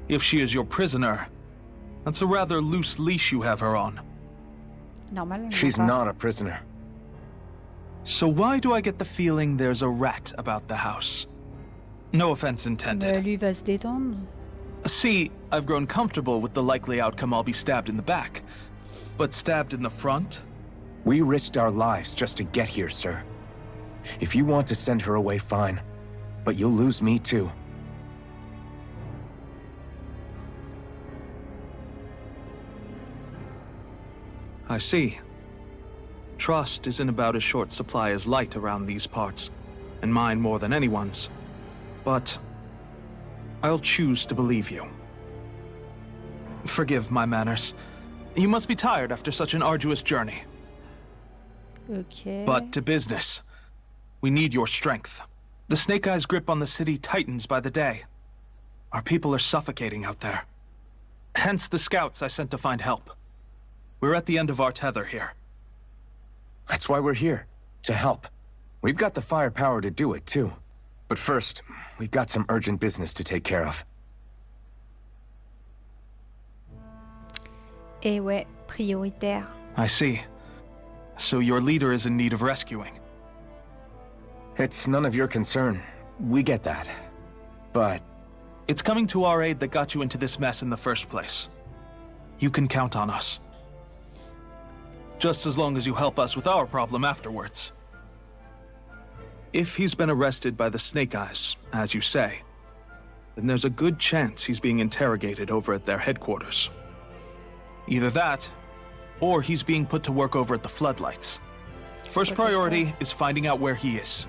Speaker 7: If she is your prisoner, that's a rather loose leash you have her on.
Speaker 1: Normal.
Speaker 2: She's not a prisoner.
Speaker 7: So why do I get the feeling there's a rat about the house? No offense intended.
Speaker 1: Lui va se détendre.
Speaker 7: See, I've grown comfortable with the likely outcome I'll be stabbed in the back. But stabbed in the front?
Speaker 2: We risked our lives just to get here, sir. If you want to send her away, fine. But you'll lose me too.
Speaker 7: I see. Trust isn't about as short supply as light around these parts, and mine more than anyone's. But I'll choose to believe you. Forgive my manners. You must be tired after such an arduous journey.
Speaker 1: Okay.
Speaker 7: But to business. We need your strength. The Snake Eyes' grip on the city tightens by the day. Our people are suffocating out there. Hence the scouts I sent to find help. We're at the end of our tether here.
Speaker 2: That's why we're here. To help. We've got the firepower to do it, too. But first, we've got some urgent business to take care of.
Speaker 1: Et ouais, prioritaire.
Speaker 7: I see. So your leader is in need of rescuing.
Speaker 2: It's none of your concern. We get that. But
Speaker 7: It's coming to our aid that got you into this mess in the first place. You can count on us. Just as long as you help us with our problem afterwards. If he's been arrested by the Snake Eyes, as you say, then there's a good chance he's being interrogated over at their headquarters. Either that, or he's being put to work over at the Floodlights. First priority is finding out where he is.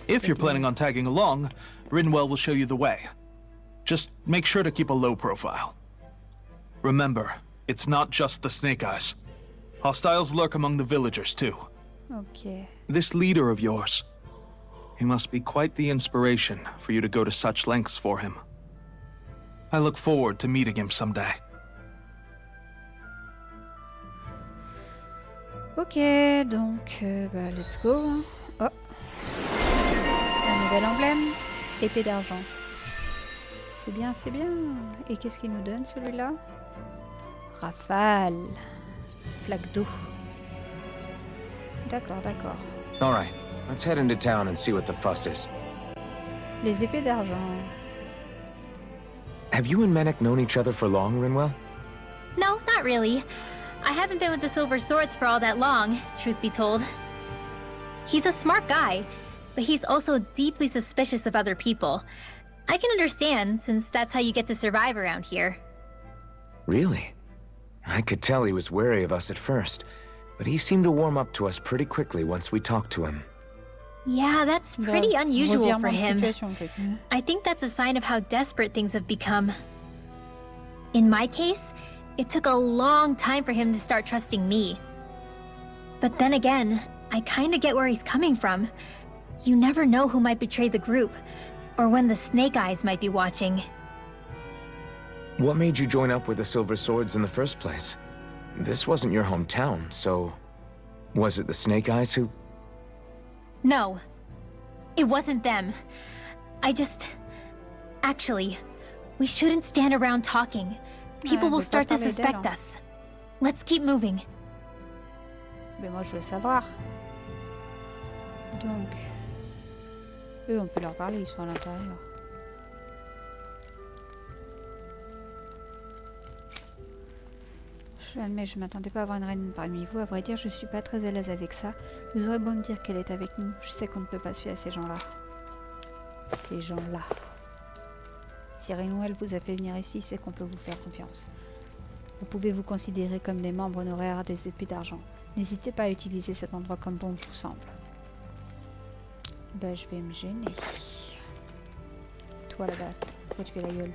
Speaker 7: If you're planning on tagging along, Rinwell will show you the way. Just make sure to keep a low profile. Remember, it's not just the Snake Eyes. Hostiles lurk among the villagers, too.
Speaker 1: Ok.
Speaker 7: This leader of yours, he must be quite the inspiration for you to go to such lengths for him. I look forward to meeting him someday.
Speaker 1: Ok, donc, bah, let's go. Oh. Un nouvel emblème. Épée d'argent. C'est bien, c'est bien. Et qu'est-ce qu'il nous donne, celui-là? Rafale. Flaque d'eau. D'accord, d'accord.
Speaker 2: all right, let's head into town and see what the fuss is.
Speaker 1: Les épées d'argent.
Speaker 2: Have you and Menek known each other for long, Rinwell?
Speaker 3: No, not really. I haven't been with the Silver Swords for all that long, truth be told. He's a smart guy, but he's also deeply suspicious of other people. I can understand, since that's how you get to survive around here.
Speaker 2: Really? I could tell he was wary of us at first, but he seemed to warm up to us pretty quickly once we talked to him.
Speaker 3: Yeah, that's pretty unusual for him.
Speaker 1: Situation, en fait.
Speaker 3: I think that's a sign of how desperate things have become. In my case, it took a long time for him to start trusting me. But then again, I kinda get where he's coming from. You never know who might betray the group. Or when the Snake Eyes might be watching.
Speaker 2: What made you join up with the Silver Swords in the first place? This wasn't your hometown, so... Was it the Snake Eyes who...
Speaker 3: No. It wasn't them. Actually, we shouldn't stand around talking. People will start to suspect us. Let's keep moving.
Speaker 1: Mais moi je veux savoir. Donc, eux on peut leur parler, ils sont à l'intérieur. Je l'admets, je m'attendais pas à avoir une reine parmi vous. À vrai dire, je suis pas très à l'aise avec ça. Vous aurez beau me dire qu'elle est avec nous, je sais qu'on ne peut pas se fier à ces gens-là. Ces gens-là. Si Renwell vous a fait venir ici, c'est qu'on peut vous faire confiance. Vous pouvez vous considérer comme des membres honoraires des épées d'argent. N'hésitez pas à utiliser cet endroit comme bon vous semble. Bah, je vais me gêner. Toi là-bas, pourquoi tu fais la gueule?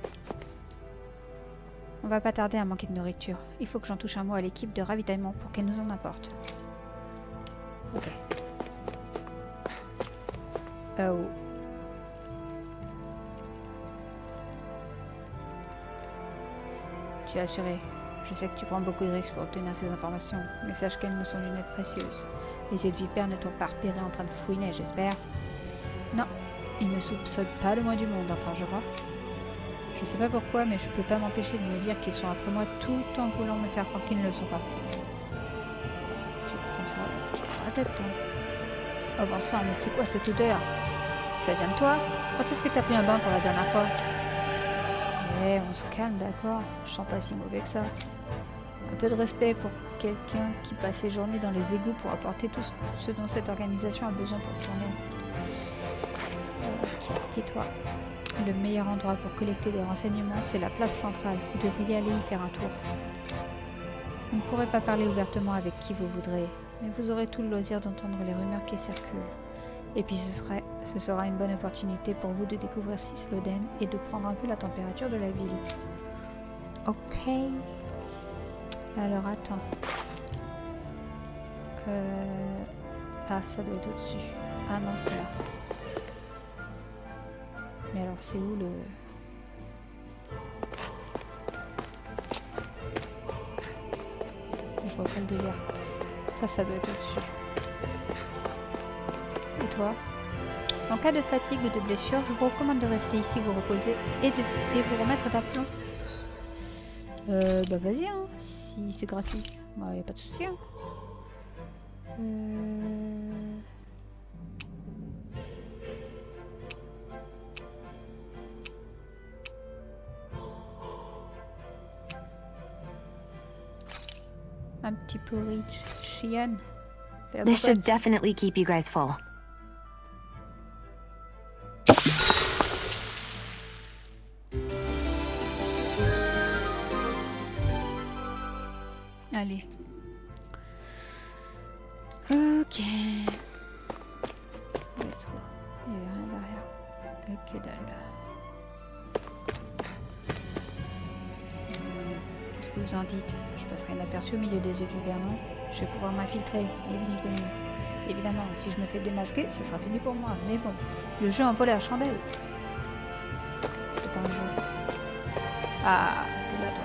Speaker 1: On va pas tarder à manquer de nourriture. Il faut que j'en touche un mot à l'équipe de ravitaillement pour qu'elle nous en apporte. Ok. Oh. Tu es assuré. Je sais que tu prends beaucoup de risques pour obtenir ces informations, mais sache qu'elles me sont d'une aide précieuse. Les yeux de vipère ne t'ont pas repéré en train de fouiner, j'espère. Non, ils ne soupçonnent pas le moins du monde, enfin je crois. Je sais pas pourquoi, mais je peux pas m'empêcher de me dire qu'ils sont après moi tout en voulant me faire croire qu'ils ne le sont pas. Tu prends ça, tu prends la tête, toi. Oh bon sang, mais c'est quoi cette odeur? Ça vient de toi? Quand est-ce que t'as pris un bain pour la dernière fois? Ouais, on se calme, d'accord? Je sens pas si mauvais que ça. Un peu de respect pour quelqu'un qui passe ses journées dans les égouts pour apporter tout ce dont cette organisation a besoin pour tourner. Ok, et toi? Le meilleur endroit pour collecter des renseignements, c'est la place centrale. Vous devriez aller y faire un tour. Vous ne pourrez pas parler ouvertement avec qui vous voudrez, mais vous aurez tout le loisir d'entendre les rumeurs qui circulent. Et puis ce sera une bonne opportunité pour vous de découvrir Sisloden et de prendre un peu la température de la ville. Ok. Alors attends. Ah, ça doit être au-dessus. Ah non, c'est là. Mais alors c'est où le... Je vois pas le délire. Ça doit être au-dessus. Et toi? En cas de fatigue ou de blessure, je vous recommande de rester ici, vous reposer et vous remettre d'aplomb. Bah vas-y, hein, si c'est gratuit. Bah y a pas de souci. Hein. Un petit porridge, Cheyenne.
Speaker 4: This should definitely keep you guys full.
Speaker 1: Allez. Ok. Let's go. Il n'y avait rien derrière. Que dalle. Qu'est-ce que vous en dites? Je passerai inaperçu au milieu des yeux du Vernon. Je vais pouvoir m'infiltrer, ni vu ni connu. Évidemment, si je me fais démasquer, ce sera fini pour moi. Mais bon, le jeu en vaut la chandelle. C'est pas un jeu. Ah, t'es là, toi.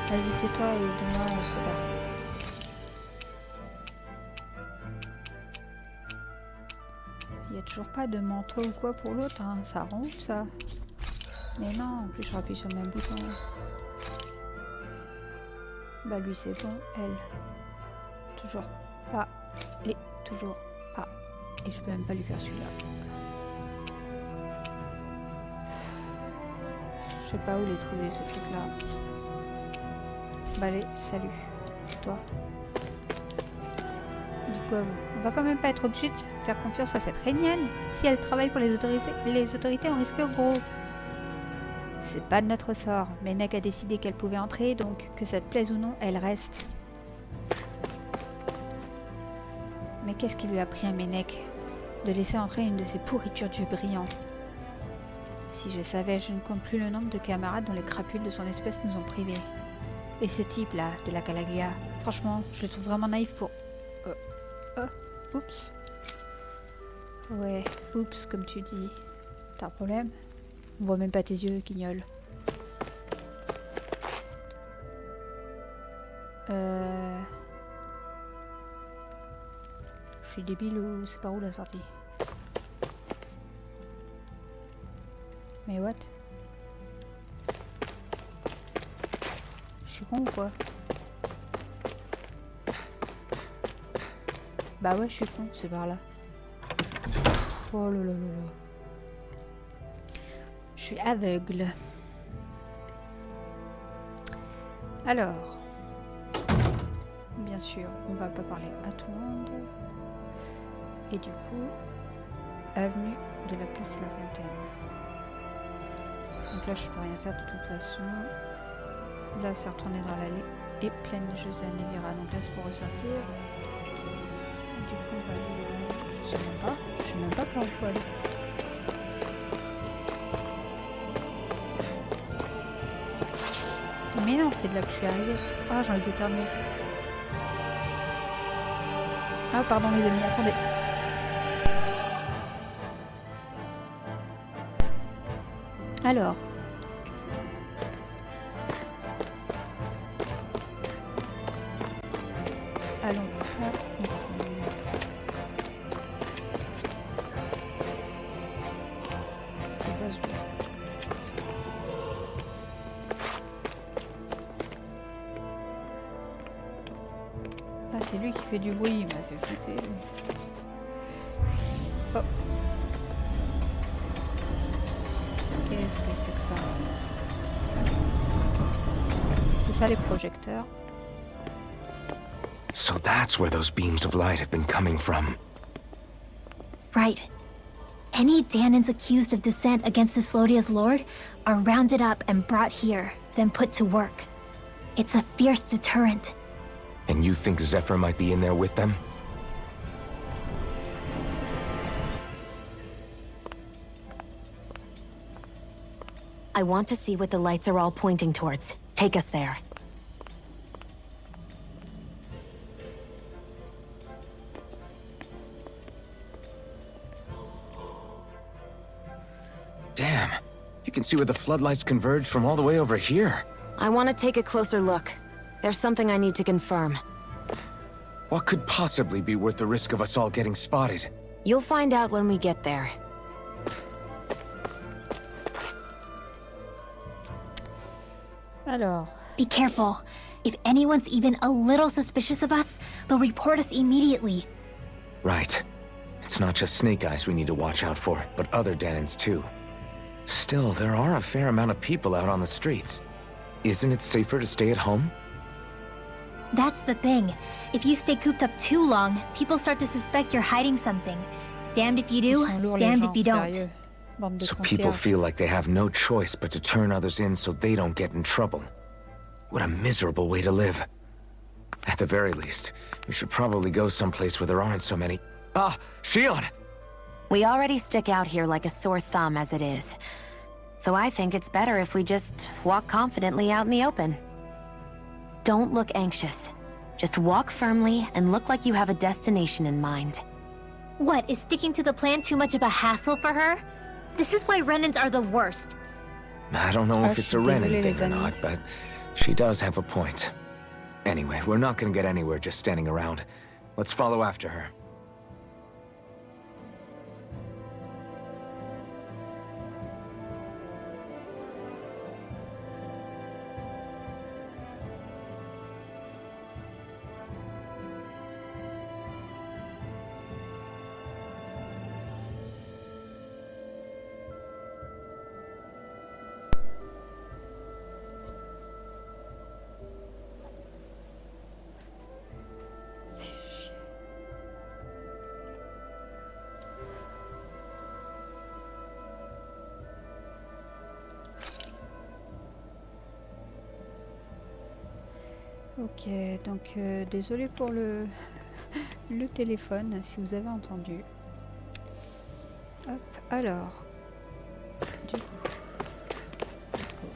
Speaker 1: Vas-y, tais-toi et donne-moi ce que t'as. Y a toujours pas de manteau ou quoi pour l'autre, hein. Ça ronfle, ça. Mais non, en plus je rappuie sur le même bouton. Bah lui c'est bon, elle. Toujours pas. Et toujours pas. Et je peux même pas lui faire celui-là. Je sais pas où les trouver ce truc là. Bah allez, salut. Toi. Dites quoi vous? On va quand même pas être obligé de faire confiance à cette Rénienne. Si elle travaille pour les autorités, on risque gros. C'est pas de notre sort. Ménec a décidé qu'elle pouvait entrer, donc que ça te plaise ou non, elle reste. Mais qu'est-ce qui lui a pris à Ménec de laisser entrer une de ces pourritures d'yeux brillants? Si je savais, je ne compte plus le nombre de camarades dont les crapules de son espèce nous ont privés. Et ce type-là, de la Calaglia, franchement, je le trouve vraiment naïf pour... oups. Ouais, oups, comme tu dis. T'as un problème? On voit même pas tes yeux, guignol. Je suis débile ou c'est par où la sortie? Mais what? Je suis con ou quoi? Bah ouais, je suis con, c'est par là. Oh là là là là. Je suis aveugle. Alors, bien sûr, on va pas parler à tout le monde. Et du coup, avenue de la place de la Fontaine. Donc là, je peux rien faire de toute façon. Là, c'est retourner dans l'allée et pleine de José Nevira. Donc là, c'est pour ressortir. Du coup, on va aller. Je sais même pas. Je sais même pas par où il faut aller. Mais non, c'est de là que je suis arrivée. Ah, j'ai envie d'éternuer. Ah, pardon, les amis, attendez. Alors. Allons par ici. C'était pas ce bruit. Ah, c'est lui qui fait du bruit, il m'a fait flipper. Oh. Qu'est-ce que c'est que ça? C'est ça les projecteurs.
Speaker 2: So that's where those beams of light have been coming from.
Speaker 3: Right. Any Danans accused of dissent against Cyslodia's lord are rounded up and brought here, then put to work. It's a fierce deterrent.
Speaker 2: And you think Zephyr might be in there with them?
Speaker 4: I want to see what the lights are all pointing towards. Take us there.
Speaker 2: Damn. You can see where the floodlights converge from all the way over here.
Speaker 4: I want to take a closer look. There's something I need to confirm.
Speaker 2: What could possibly be worth the risk of us all getting spotted?
Speaker 4: You'll find out when we get there.
Speaker 1: Alors.
Speaker 3: Be careful. If anyone's even a little suspicious of us, they'll report us immediately.
Speaker 2: Right. It's not just Snake Eyes we need to watch out for, but other Danans too. Still, there are a fair amount of people out on the streets. Isn't it safer to stay at home?
Speaker 3: That's the thing. If you stay cooped up too long, people start to suspect you're hiding something. Damned if you do, damned if you don't.
Speaker 2: So people feel like they have no choice but to turn others in so they don't get in trouble. What a miserable way to live. At the very least, we should probably go someplace where there aren't so many. Ah, Shion!
Speaker 4: We already stick out here like a sore thumb as it is. So I think it's better if we just walk confidently out in the open. Don't look anxious. Just walk firmly and look like you have a destination in mind.
Speaker 3: What, is sticking to the plan too much of a hassle for her? This is why Renans are the worst.
Speaker 2: I don't know if it's a Renan thing or not, but she does have a point. Anyway, we're not gonna get anywhere just standing around. Let's follow after her.
Speaker 1: Ok, donc désolé pour le téléphone, si vous avez entendu. Hop, alors, du coup, let's go.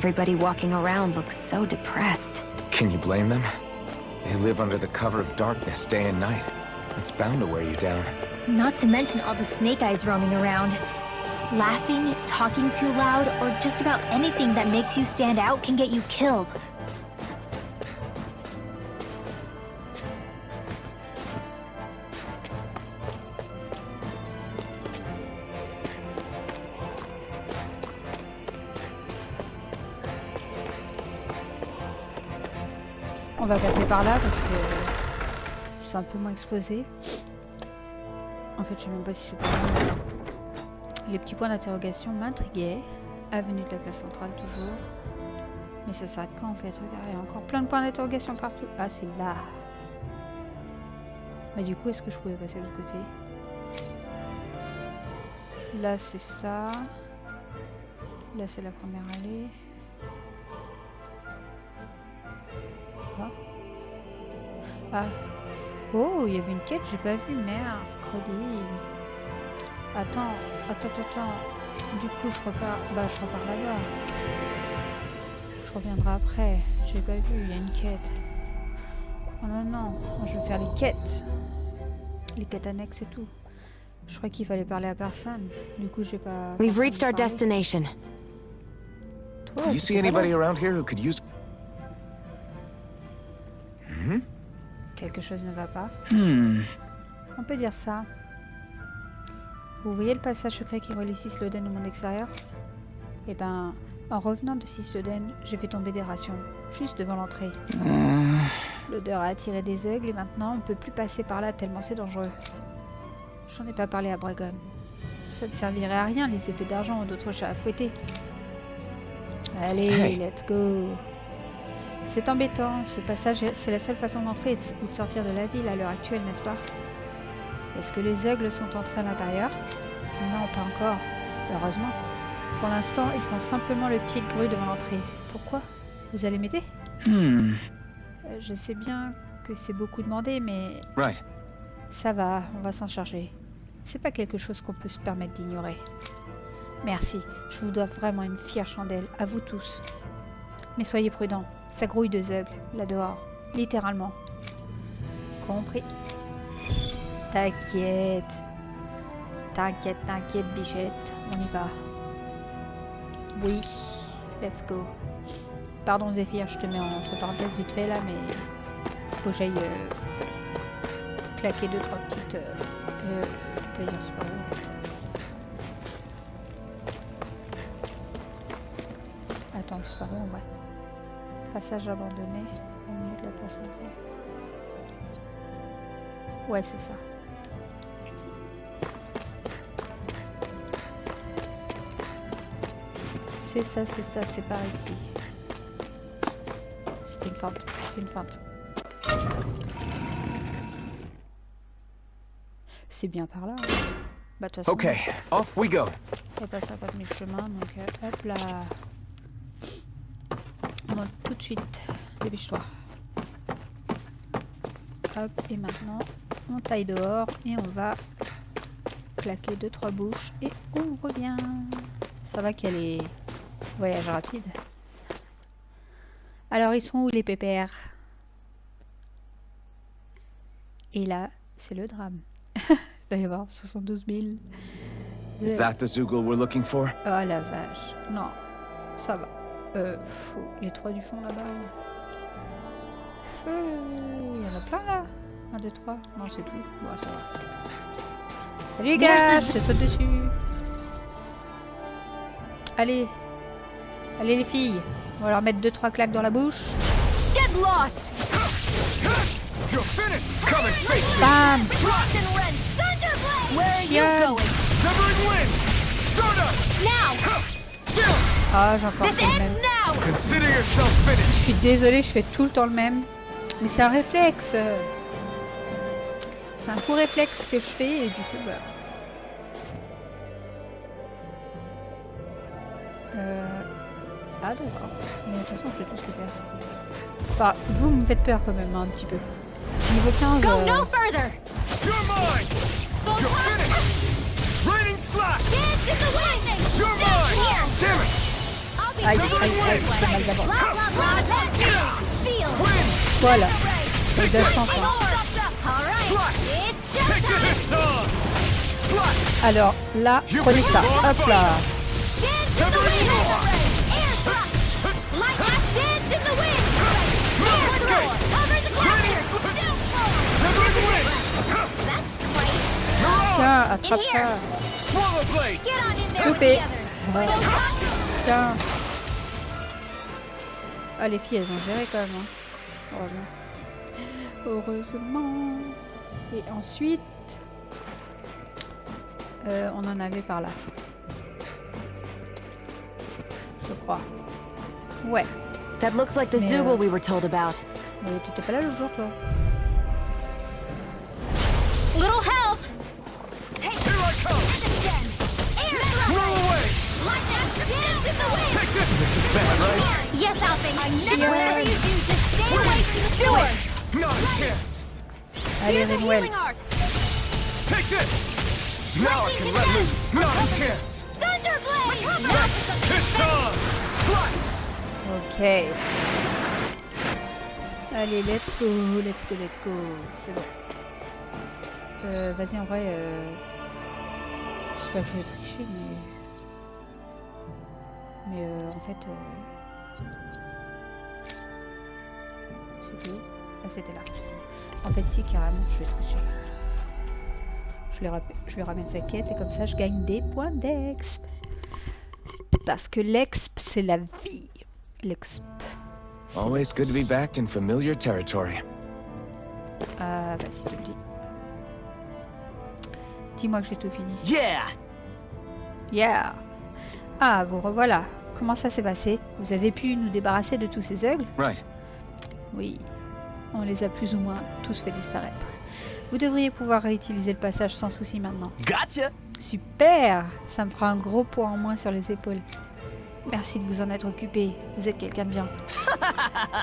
Speaker 4: Everybody walking around looks so depressed.
Speaker 2: Can you blame them? They live under the cover of darkness day and night. It's bound to wear you down.
Speaker 3: Not to mention all the snake eyes roaming around. Laughing, talking too loud, or just about anything that makes you stand out can get you killed.
Speaker 1: On va passer par là parce que c'est un peu moins exposé. En fait, je sais même pas si c'est pas mal. Les petits points d'interrogation m'intriguaient. Avenue de la place centrale, toujours. Mais ça s'arrête quand en fait? Regarde, il y a encore plein de points d'interrogation partout. Ah, c'est là. Mais du coup, est-ce que je pouvais passer de l'autre côté? Là, c'est ça. Là, c'est la première allée. Ah. Oh, il y avait une quête, j'ai pas vu, mercredi. Attends. Du coup, je repars. Bah, je repars là-bas. Je reviendrai après. J'ai pas vu, il y a une quête. Oh non. Je vais faire les quêtes. Les quêtes annexes et tout. Je crois qu'il fallait parler à personne. Du coup, j'ai pas.
Speaker 4: We've reached our destination.
Speaker 1: Toi,
Speaker 2: You see anybody around here who could use...
Speaker 1: Quelque chose ne va pas. On peut dire ça. Vous voyez le passage secret qui relie Sisloden au monde extérieur? Eh ben, en revenant de Sisloden, j'ai fait tomber des rations, juste devant l'entrée. L'odeur a attiré des aigles et maintenant on peut plus passer par là tellement c'est dangereux. J'en ai pas parlé à Bragon. Ça ne servirait à rien les épées d'argent ou d'autres chats à fouetter. Allez, let's go. C'est embêtant, ce passage, c'est la seule façon d'entrer ou de sortir de la ville à l'heure actuelle, n'est-ce pas? Est-ce que les aigles sont entrés à l'intérieur? Non, pas encore, heureusement. Pour l'instant, ils font simplement le pied de grue devant l'entrée. Pourquoi? Vous allez m'aider? Je sais bien que c'est beaucoup demandé, mais...
Speaker 2: Right.
Speaker 1: Ça va, on va s'en charger. C'est pas quelque chose qu'on peut se permettre d'ignorer. Merci, je vous dois vraiment une fière chandelle, à vous tous. Mais soyez prudents, ça grouille de zeugles, là dehors, littéralement. Compris. T'inquiète, bichette, on y va. Oui, let's go. Pardon Zéphyr, je te mets entre parenthèses vite fait là, mais faut que j'aille claquer 2-3 petites... D'ailleurs, c'est pas grave en fait. Attends, c'est pas bon, ouais. Passage abandonné, au milieu de la place centrale. Ouais, c'est ça. C'est ça, c'est par ici. C'était une feinte. C'est bien par là. Hein. Bah, de toute façon.
Speaker 2: Okay, off we go.
Speaker 1: Il n'y a pas 50 000 chemins, donc hop là. On monte tout de suite. Dépêche-toi. Hop, et maintenant, on taille dehors et on va claquer 2-3 bouches et on revient. Ça va qu'elle est voyage rapide. Alors, ils sont où les pépères? Et là, c'est le drame. Il va y avoir 72 000.
Speaker 2: Is that the Zoogle we're looking for?
Speaker 1: Oh la vache. Non, ça va. Les 3 du fond là-bas. Il y en a plein là. 1, 2, 3. Non, c'est tout. Bon, ça va. Salut les gars, je te saute dessus. Allez. Allez les filles. On va leur mettre 2-3 claques dans la bouche.
Speaker 3: Get lost!
Speaker 1: Bam!
Speaker 3: Where are you
Speaker 1: Chien.
Speaker 3: going?
Speaker 1: Ah, j'ai encore fait le même. Je suis désolée, je fais tout le temps le même. Mais c'est un réflexe. C'est un coup réflexe que je fais et du coup, bah... Ah d'accord. Mais de toute façon, je vais tous les faire. Enfin, vous me faites peur quand même, hein, un petit peu. Niveau 15...
Speaker 3: Go no further!
Speaker 8: You're mine! You're finished! Raining slack!
Speaker 3: Dance in the lightning!
Speaker 8: You're mine! Damn it!
Speaker 3: I'll be
Speaker 1: Aïe,
Speaker 3: right
Speaker 1: aïe,
Speaker 3: here!
Speaker 1: Ouais, je fais mal d'avance. Voilà. C'est de la chance. Hein. Alors, là, prenez ça. Hop là. Tiens, attrape ça. Coupé. Tiens. Ah, les filles, elles ont géré quand même. Hein. Heureusement. Et ensuite, on en avait par là. Je crois. Ouais.
Speaker 4: That looks like the Zoogle we were told about.
Speaker 1: T'étais pas là l'autre jour, toi?
Speaker 3: Little help!
Speaker 8: Here I come! Roll away! This is bad, right?
Speaker 3: Yes, Alvin! Whatever you do, just stay away from the sword!
Speaker 8: Not a chance!
Speaker 1: Allez, Renwell.
Speaker 8: Take this! Now I can let loose! Not a chance!
Speaker 3: Thunderblade!
Speaker 8: This time! Slice!
Speaker 1: Ok. Allez, let's go, let's go, let's go. C'est bon. Vas-y, en vrai, c'est pas que je vais tricher, mais en fait, c'était où? Ah, c'était là. En fait, si, carrément, je vais tricher. Je lui ramène sa quête et comme ça, je gagne des points d'exp. Parce que l'exp, c'est la vie. L'exp.
Speaker 2: Always good to be back in familiar territory.
Speaker 1: Ah, bah si tu le dis. Dis-moi que j'ai tout fini.
Speaker 5: Yeah!
Speaker 1: Yeah! Ah, vous revoilà. Comment ça s'est passé? Vous avez pu nous débarrasser de tous ces aigles?
Speaker 2: Right.
Speaker 1: Oui. On les a plus ou moins tous fait disparaître. Vous devriez pouvoir réutiliser le passage sans souci maintenant.
Speaker 5: Gotcha!
Speaker 1: Super! Ça me fera un gros poids en moins sur les épaules. Merci de vous en être occupé. Vous êtes quelqu'un de bien.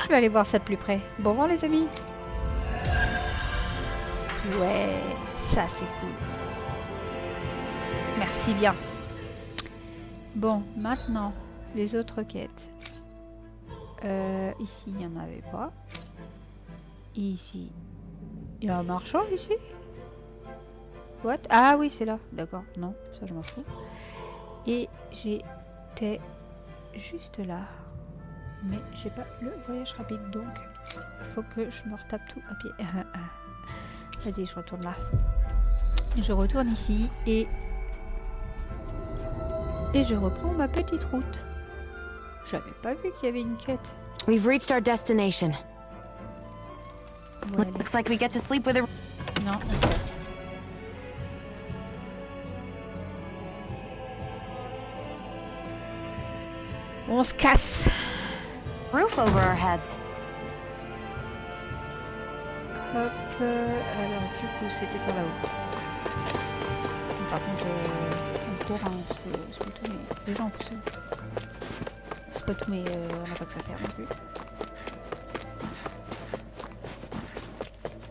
Speaker 1: Je vais aller voir ça de plus près. Bon vent les amis. Ouais, ça c'est cool. Merci bien. Bon, maintenant, les autres quêtes. Ici, il n'y en avait pas. Et ici, il y a un marchand ici? What? Ah oui, c'est là. D'accord. Non, ça je m'en fous. Et j'étais juste là. Mais j'ai pas le voyage rapide, donc faut que je me retape tout à pied. Vas-y, je retourne là. Je retourne ici et je reprends ma petite route. J'avais pas vu qu'il y avait une quête.
Speaker 4: We've reached our destination.
Speaker 1: Ouais,
Speaker 4: Looks like we get to sleep with a...
Speaker 1: non, on se passe. On se casse.
Speaker 4: roof over our heads.
Speaker 1: Hop, alors du coup c'était par là-haut. Par contre, on court, hein, parce que c'est pas tout, mais les gens poussent. C'est pas tout, mais on n'a pas que ça à faire non plus.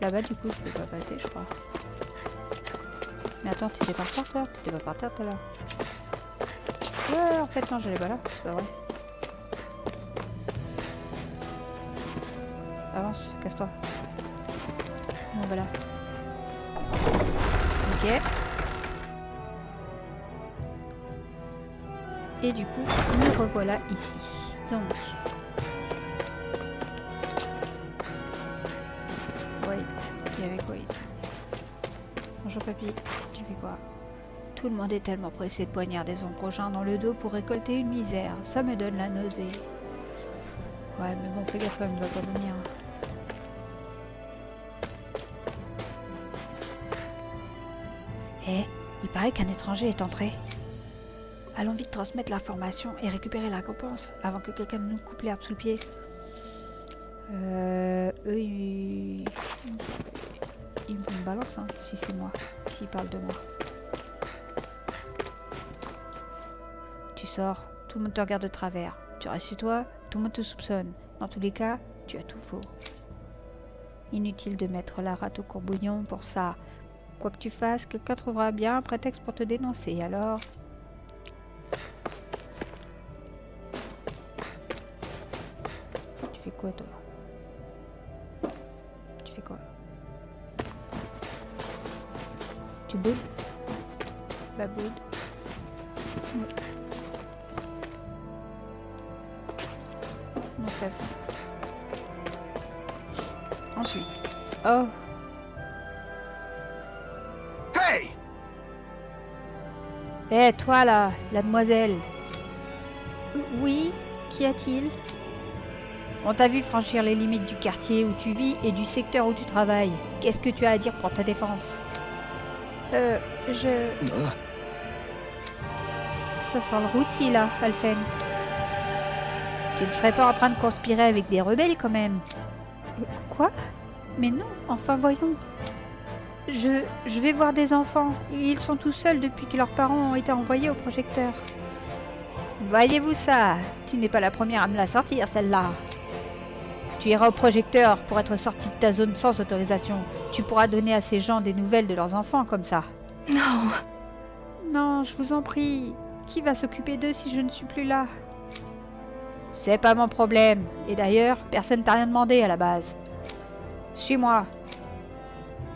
Speaker 1: Là-bas, du coup, je peux pas passer, je crois. Mais attends, t'étais par terre, toi? T'étais pas par terre tout à l'heure? Ouais, en fait, non, j'allais pas là, c'est pas vrai. Avance, casse-toi. Bon, voilà. Ok. Et du coup, nous revoilà ici. Donc... Wait, il y avait quoi ici? Bonjour papy, tu fais quoi? Tout le monde est tellement pressé de poignarder son prochain dans le dos pour récolter une misère. Ça me donne la nausée. Ouais, mais bon, fais gaffe quand même, il va pas venir. Eh, il paraît qu'un étranger est entré. Allons vite transmettre l'information et récupérer la récompense avant que quelqu'un nous coupe l'herbe sous le pied. Eux, ils me font une balance, hein, si c'est moi, s'ils parlent de moi. Tu sors, tout le monde te regarde de travers. Tu restes chez toi, tout le monde te soupçonne. Dans tous les cas, tu as tout faux. Inutile de mettre la rate au courbouillon pour ça. Quoi que tu fasses, quelqu'un trouvera bien un prétexte pour te dénoncer, alors... quoi, toi? Tu fais quoi? Tu boudes? Bah, boude. Ouais. On se casse. Ensuite. Oh!
Speaker 8: Hey!
Speaker 1: Eh, toi là, la demoiselle. Oui, qu'y a-t-il? On t'a vu franchir les limites du quartier où tu vis et du secteur où tu travailles. Qu'est-ce que tu as à dire pour ta défense? Ça sent le roussi là, Alphen. Tu ne serais pas en train de conspirer avec des rebelles quand même? Quoi? Mais non, enfin voyons. Je vais voir des enfants. Ils sont tout seuls depuis que leurs parents ont été envoyés au projecteur. Voyez-vous ça? Tu n'es pas la première à me la sortir, celle-là. Tu iras au projecteur pour être sorti de ta zone sans autorisation. Tu pourras donner à ces gens des nouvelles de leurs enfants comme ça.
Speaker 4: Non.
Speaker 1: Non, je vous en prie. Qui va s'occuper d'eux si je ne suis plus là? C'est pas mon problème. Et d'ailleurs, personne t'a rien demandé à la base. Suis-moi.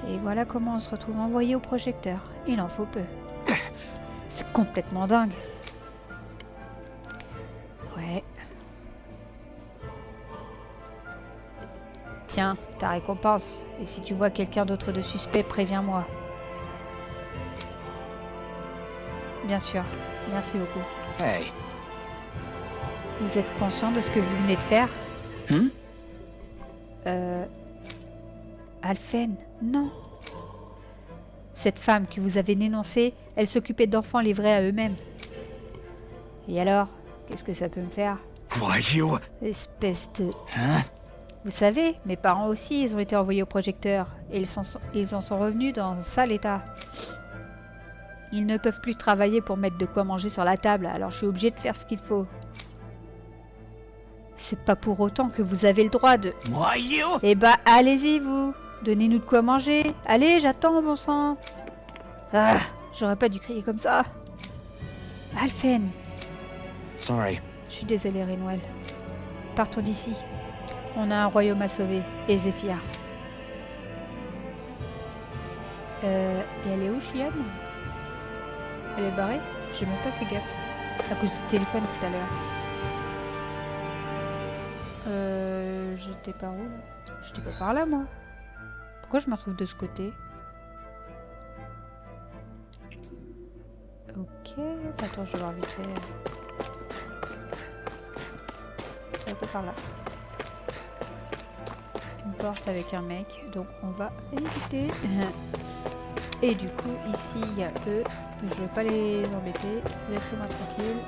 Speaker 1: Et voilà comment on se retrouve envoyé au projecteur. Il en faut peu. C'est complètement dingue. Ouais. Tiens, ta récompense. Et si tu vois quelqu'un d'autre de suspect, préviens-moi. Bien sûr. Merci beaucoup.
Speaker 2: Hey.
Speaker 1: Vous êtes conscient de ce que vous venez de faire? Alphen, non. Cette femme que vous avez dénoncée, elle s'occupait d'enfants livrés à eux-mêmes. Et alors, qu'est-ce que ça peut me faire?
Speaker 8: Voyou!
Speaker 1: Espèce de...
Speaker 8: Hein?
Speaker 1: Vous savez, mes parents aussi, ils ont été envoyés au projecteur. Et ils en sont revenus dans un sale état. Ils ne peuvent plus travailler pour mettre de quoi manger sur la table, alors je suis obligée de faire ce qu'il faut. C'est pas pour autant que vous avez le droit de...
Speaker 8: Voyou!
Speaker 1: Eh bah, allez-y, vous. Donnez-nous de quoi manger. Allez, j'attends, bon sang. Ah, j'aurais pas dû crier comme ça. Alphen.
Speaker 2: Sorry.
Speaker 1: Je suis désolée, Renwell. Partons d'ici. On a un royaume à sauver. Et Zephyr. Et elle est où, Chian? Elle est barrée? J'ai même pas fait gaffe. À cause du téléphone tout à l'heure. J'étais par où là? J'étais pas par là, moi. Pourquoi je me retrouve de ce côté? Ok. Attends, je vais voir vite fait. C'est un peu par là. Une porte avec un mec. Donc on va éviter. Et du coup, ici, il y a eux. Je vais pas les embêter. Laissez-moi tranquille.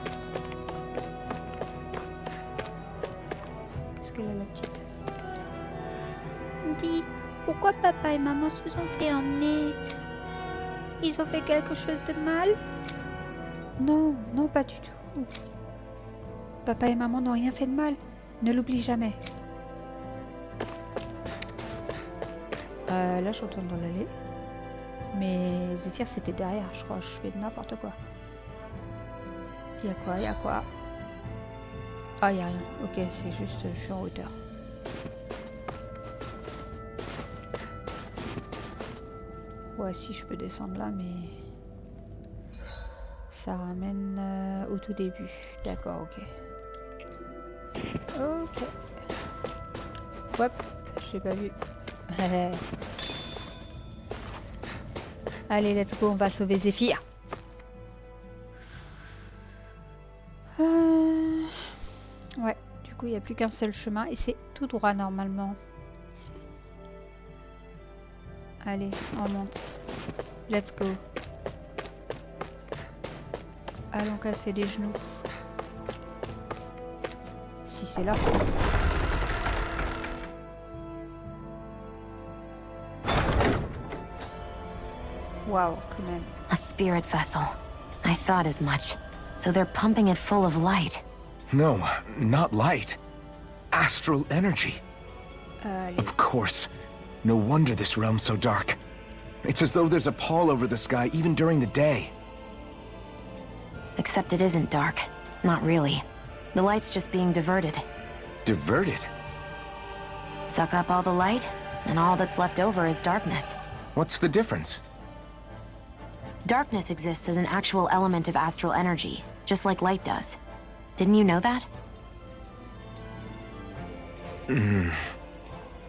Speaker 1: Qu'est-ce qu'elle a, la petite? Dis, pourquoi papa et maman se sont fait emmener? Ils ont fait quelque chose de mal? Non, non, pas du tout. Papa et maman n'ont rien fait de mal. Ne l'oublie jamais. Là, je retourne dans l'allée. Mais Zephyr, c'était derrière, je crois. Je fais n'importe quoi. Il y a quoi? Il y a quoi? Ah, il n'y a rien. Ok, c'est juste, je suis en hauteur. Ouais, si je peux descendre là, mais... Ça ramène au tout début. D'accord, ok. Ok. Hop, j'ai pas vu. Allez, let's go, on va sauver Zephyr. Ouais, du coup, il n'y a plus qu'un seul chemin et c'est tout droit normalement. Allez, on monte. Let's go. Allons casser les genoux. Si c'est là. Wow, quand même.
Speaker 4: A spirit vessel. I thought as much. So they're pumping it full of light.
Speaker 2: No, not light. Astral energy.
Speaker 1: Allez.
Speaker 2: Of course. No wonder this realm's so dark. It's as though there's a pall over the sky even during the day.
Speaker 4: Except it isn't dark. Not really. The light's just being diverted.
Speaker 2: Diverted?
Speaker 4: Suck up all the light, and all that's left over is darkness.
Speaker 2: What's the difference?
Speaker 4: Darkness exists as an actual element of astral energy, just like light does. Didn't you know that?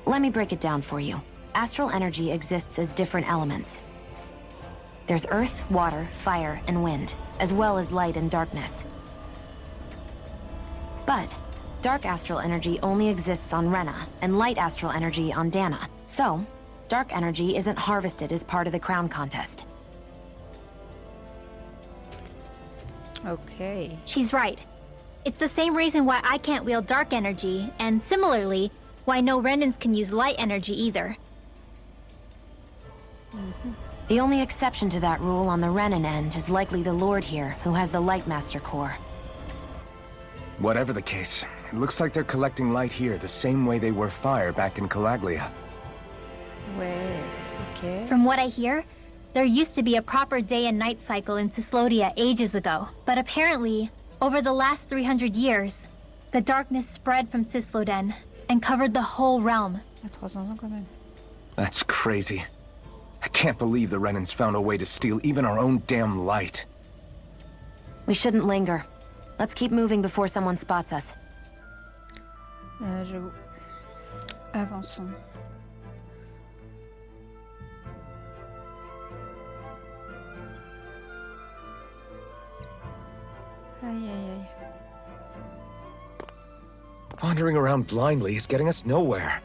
Speaker 4: Let me break it down for you. Astral energy exists as different elements. There's earth, water, fire, and wind, as well as light and darkness. But dark astral energy only exists on Rena, and light astral energy on Dana. So, dark energy isn't harvested as part of the crown contest.
Speaker 1: Okay.
Speaker 3: She's right. It's the same reason why I can't wield dark energy, and similarly, why no Renans can use light energy either.
Speaker 4: The only exception to that rule on the Renan end is likely the Lord here, who has the Light Master core.
Speaker 2: Whatever the case, it looks like they're collecting light here the same way they were fire back in Calaglia.
Speaker 1: Ouais, ok.
Speaker 3: From what I hear, there used to be a proper day and night cycle in Cyslodia ages ago, but apparently, over the last 300 years, the darkness spread from Cysloden and covered the whole realm.
Speaker 1: 300 ans quand même.
Speaker 2: That's crazy. I can't believe the Renans found a way to steal even our own damn light.
Speaker 4: We shouldn't linger. Let's keep moving before someone spots us.
Speaker 1: J'avoue. Avançons. Aïe, aïe, aïe.
Speaker 2: Wandering around blindly is getting us nowhere.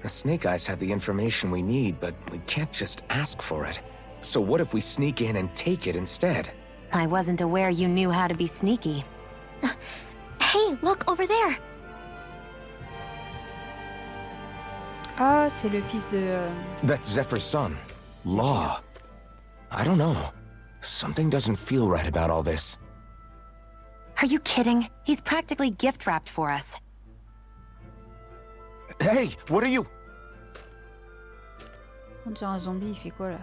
Speaker 2: The Snake Eyes have the information we need, but we can't just ask for it. So what if we sneak in and take it instead?
Speaker 4: I wasn't aware you knew how to be sneaky.
Speaker 3: Hey, look over there!
Speaker 1: Ah, c'est le fils de...
Speaker 2: That's Zephyr's son. Law. I don't know. Something doesn't feel right about all this.
Speaker 4: Are you kidding? He's practically gift-wrapped for us.
Speaker 2: Hey, what are you?
Speaker 1: On dirait un zombie, il fait quoi là?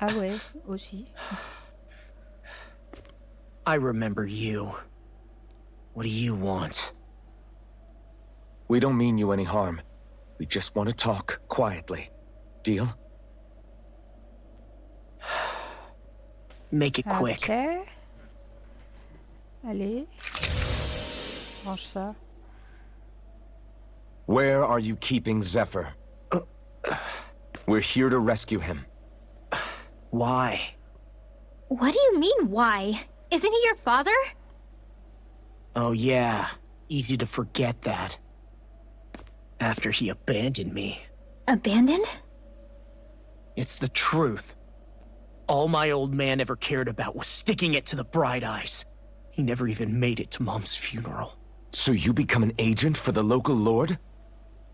Speaker 1: Ah ouais, aussi.
Speaker 9: I remember you. What do you want?
Speaker 2: We don't mean you any harm. We just want to talk quietly. Deal?
Speaker 9: Make it quick.
Speaker 1: Ok. Allez. Range ça.
Speaker 2: Where are you keeping Zephyr? We're here to rescue him.
Speaker 9: Why?
Speaker 3: What do you mean, why? Isn't he your father?
Speaker 9: Oh yeah, easy to forget that. After he abandoned me.
Speaker 3: Abandoned?
Speaker 9: It's the truth. All my old man ever cared about was sticking it to the Bright Eyes. He never even made it to Mom's funeral.
Speaker 2: So you become an agent for the local lord?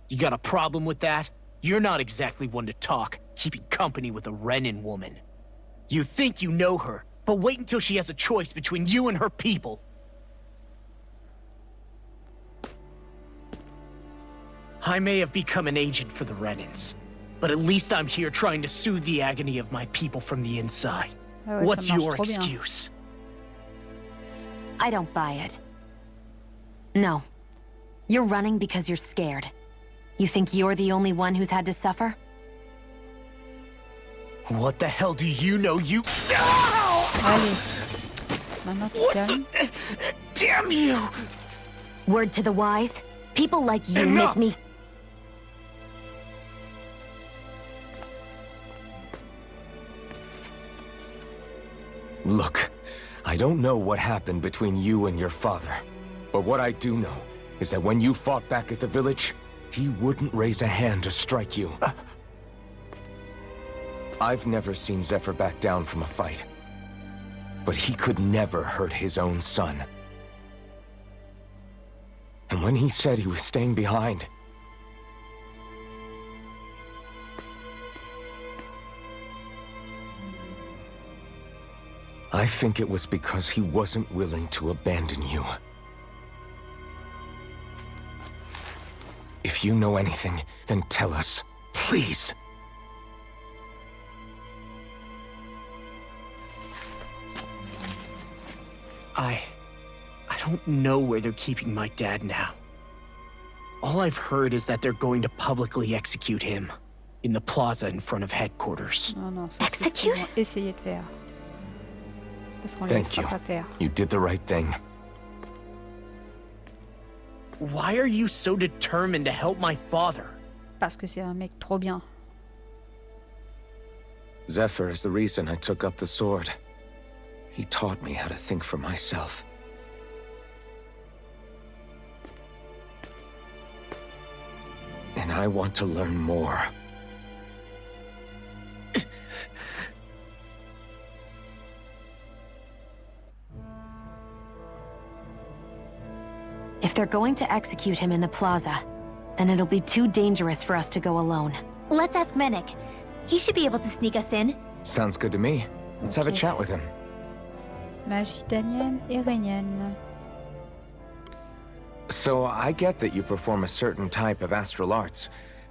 Speaker 9: You got a problem with that? You're not exactly one to talk, keeping company with a Renan woman. You think you know her, but wait until she has a choice between you and her people. I may have become an agent for the Renans, but at least I'm here trying to soothe the agony of my people from the inside.
Speaker 1: Ah ouais,
Speaker 9: What's
Speaker 1: ça marche
Speaker 9: your
Speaker 1: trop bien.
Speaker 9: excuse?
Speaker 4: I don't buy it. No. You're running because you're scared. You think you're the only one who's had to suffer?
Speaker 9: What the hell do you know, you...
Speaker 1: Allez. Maintenant tu calmes.
Speaker 9: Damn you!
Speaker 4: Word to the wise, people like you
Speaker 9: Enough!
Speaker 4: make me...
Speaker 2: Look, I don't know what happened between you and your father. But what I do know is that when you fought back at the village, he wouldn't raise a hand to strike you. I've never seen Zephyr back down from a fight. But he could never hurt his own son. And when he said he was staying behind, I think it was because he wasn't willing to abandon you. If you know anything, then tell us, please.
Speaker 9: I don't know where they're keeping my dad now. All I've heard is that they're going to publicly execute him in the plaza in front of headquarters.
Speaker 1: Non, ça c'est ce qu'ils vont essayer de faire. Parce qu'on les laissera pas faire.
Speaker 2: You did the right thing.
Speaker 9: Why are you so determined to help my father?
Speaker 1: Parce que c'est un mec trop bien.
Speaker 2: Zephyr is the reason I took up the sword. He taught me how to think for myself. And I want to learn more.
Speaker 4: If they're going to execute him in the plaza, then it'll be too dangerous for us to go alone.
Speaker 3: Let's ask Menik. He should be able to sneak us in.
Speaker 2: Sounds good to me. Let's have a chat with him.
Speaker 1: Magie danienne et rhénienne.
Speaker 2: So, I get that you perform a certain type of astral arts,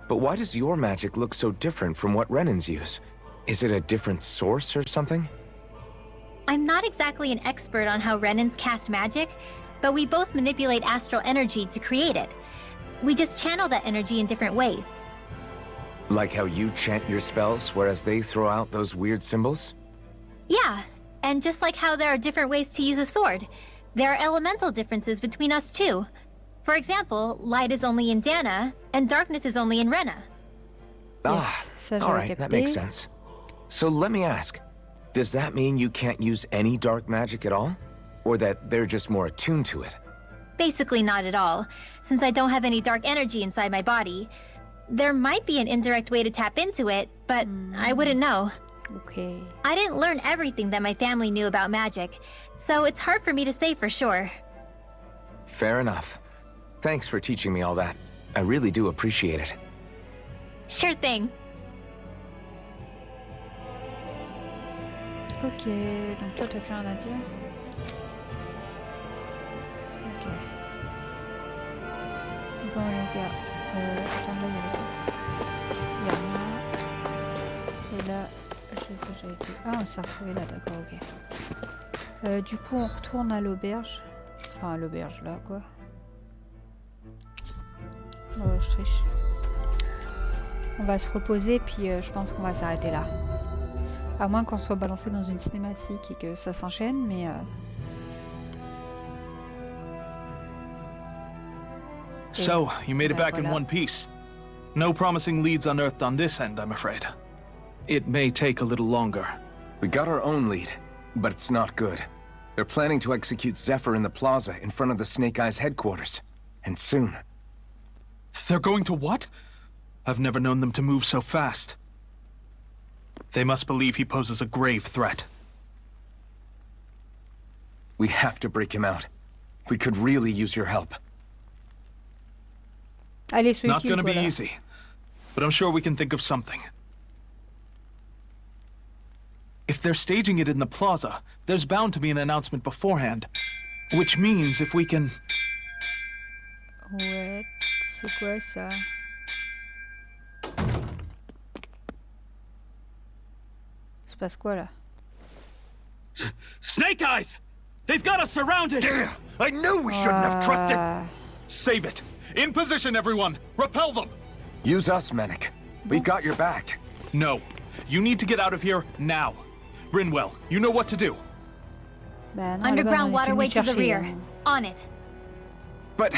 Speaker 2: but why does your magic look so different from what Renan's use? Is it a different source or something?
Speaker 3: I'm not exactly an expert on how Renans cast magic, but we both manipulate astral energy to create it. We just channel that energy in different ways.
Speaker 2: Like how you chant your spells, whereas they throw out those weird symbols?
Speaker 3: Yeah, and just like how there are different ways to use a sword, there are elemental differences between us too. For example, light is only in Dana, and darkness is only in Rena.
Speaker 1: Yes,
Speaker 2: alright, that makes sense. So let me ask, does that mean you can't use any dark magic at all? Or that they're just more attuned to it?
Speaker 3: Basically not at all, since I don't have any dark energy inside my body. There might be an indirect way to tap into it, but I wouldn't know.
Speaker 1: Okay.
Speaker 3: I didn't learn everything that my family knew about magic, so it's hard for me to say for sure.
Speaker 2: Fair enough. Thanks for teaching me all that. I really do appreciate it.
Speaker 3: Sure thing.
Speaker 1: Ok, donc toi t'as plus rien à dire. Ok. Bon les gars, attends là il y a rien. Et là, je sais que j'ai été... Ah on s'est retrouvé là, d'accord, ok. Du coup on retourne à l'auberge. Enfin à l'auberge là quoi. Oh, je triche. On va se reposer puis je pense qu'on va s'arrêter là. À moins qu'on soit balancé dans une cinématique et que ça s'enchaîne, mais...
Speaker 7: So, you made it back in one piece. No promising leads unearthed on this end, I'm afraid. It may take a little longer.
Speaker 2: We got our own lead, but it's not good. They're planning to execute Zephyr in the plaza in front of the Snake Eyes headquarters. And soon.
Speaker 7: They're going to what? I've never known them to move so fast. They must believe he poses a grave threat.
Speaker 2: We have to break him out. We could really use your help.
Speaker 1: Allez,
Speaker 7: Not gonna be easy, but I'm sure we can think of something. If they're staging it in the plaza, there's bound to be an announcement beforehand. Which means if we can...
Speaker 1: Ouais, c'est quoi ça? Il se passe quoi là?
Speaker 8: Snake Eyes! They've got us surrounded! Damn! I knew we shouldn't have trusted!
Speaker 7: Save it! In position, everyone! Repel them!
Speaker 2: Use us, Menik. We've got your back.
Speaker 7: No. You need to get out of here now. Rinwell, you know what to do.
Speaker 1: Bah, non,
Speaker 3: Underground waterway to the rear.
Speaker 1: Hein.
Speaker 3: On it.
Speaker 2: But...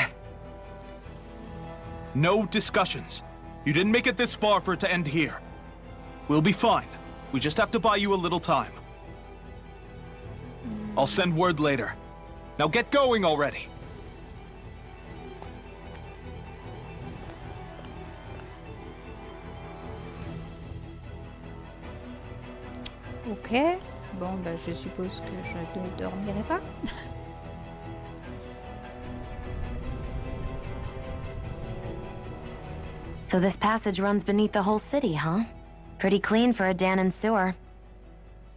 Speaker 7: No discussions. You didn't make it this far for it to end here. We'll be fine. We just have to buy you a little time. I'll send word later. Now get going already.
Speaker 1: Ok. Bon, bah, je suppose que je ne dormirai pas.
Speaker 4: So this passage runs beneath the whole city, huh? Pretty clean for a Danon sewer.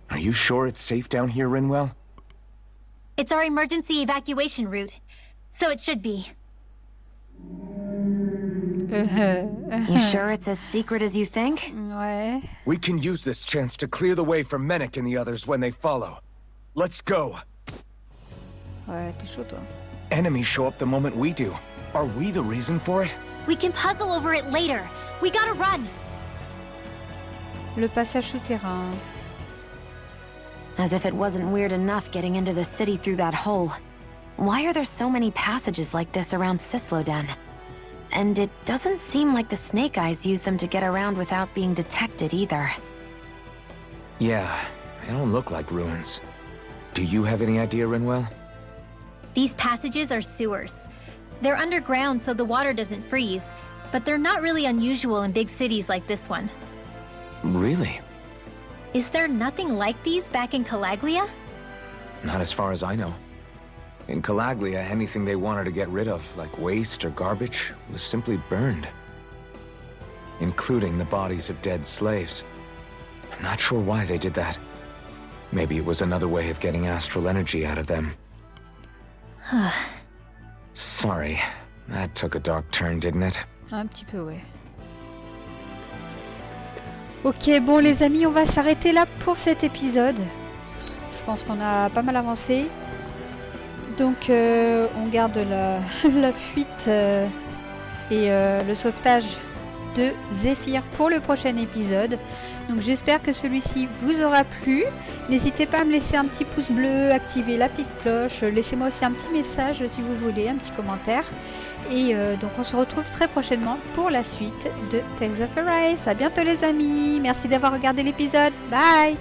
Speaker 2: Are you sure it's safe down here, Rinwell?
Speaker 3: It's our emergency evacuation route, so it should be.
Speaker 4: You sure it's as secret as you think?
Speaker 1: Ouais.
Speaker 2: We can use this chance to clear the way for Menik and the others when they follow. Let's go.
Speaker 1: Ouais, t'es chaud, toi.
Speaker 2: Enemies show up the moment we do. Are we the reason for it?
Speaker 3: We can puzzle over it later. We gotta run.
Speaker 1: Le passage souterrain.
Speaker 4: As if it wasn't weird enough getting into the city through that hole. Why are there so many passages like this around Cisloden? And it doesn't seem like the Snake Eyes use them to get around without being detected either.
Speaker 2: Yeah, they don't look like ruins. Do you have any idea, Rinwell?
Speaker 3: These passages are sewers. They're underground so the water doesn't freeze, but they're not really unusual in big cities like this one.
Speaker 2: Really?
Speaker 3: Is there nothing like these back in Calaglia?
Speaker 2: Not as far as I know. In Calaglia, anything they wanted to get rid of, like waste or garbage, was simply burned. Including the bodies of dead slaves. I'm not sure why they did that. Maybe it was another way of getting astral energy out of them. Sorry, that took a dark turn, didn't it?
Speaker 1: Un petit peu, ouais. Ok, bon les amis, on va s'arrêter là pour cet épisode. Je pense qu'on a pas mal avancé. Donc on garde la fuite et le sauvetage de Zephyr pour le prochain épisode. Donc j'espère que celui-ci vous aura plu. N'hésitez pas à me laisser un petit pouce bleu, activer la petite cloche, laissez-moi aussi un petit message si vous voulez, un petit commentaire. Et donc on se retrouve très prochainement pour la suite de Tales of Arise. À bientôt les amis, merci d'avoir regardé l'épisode, bye.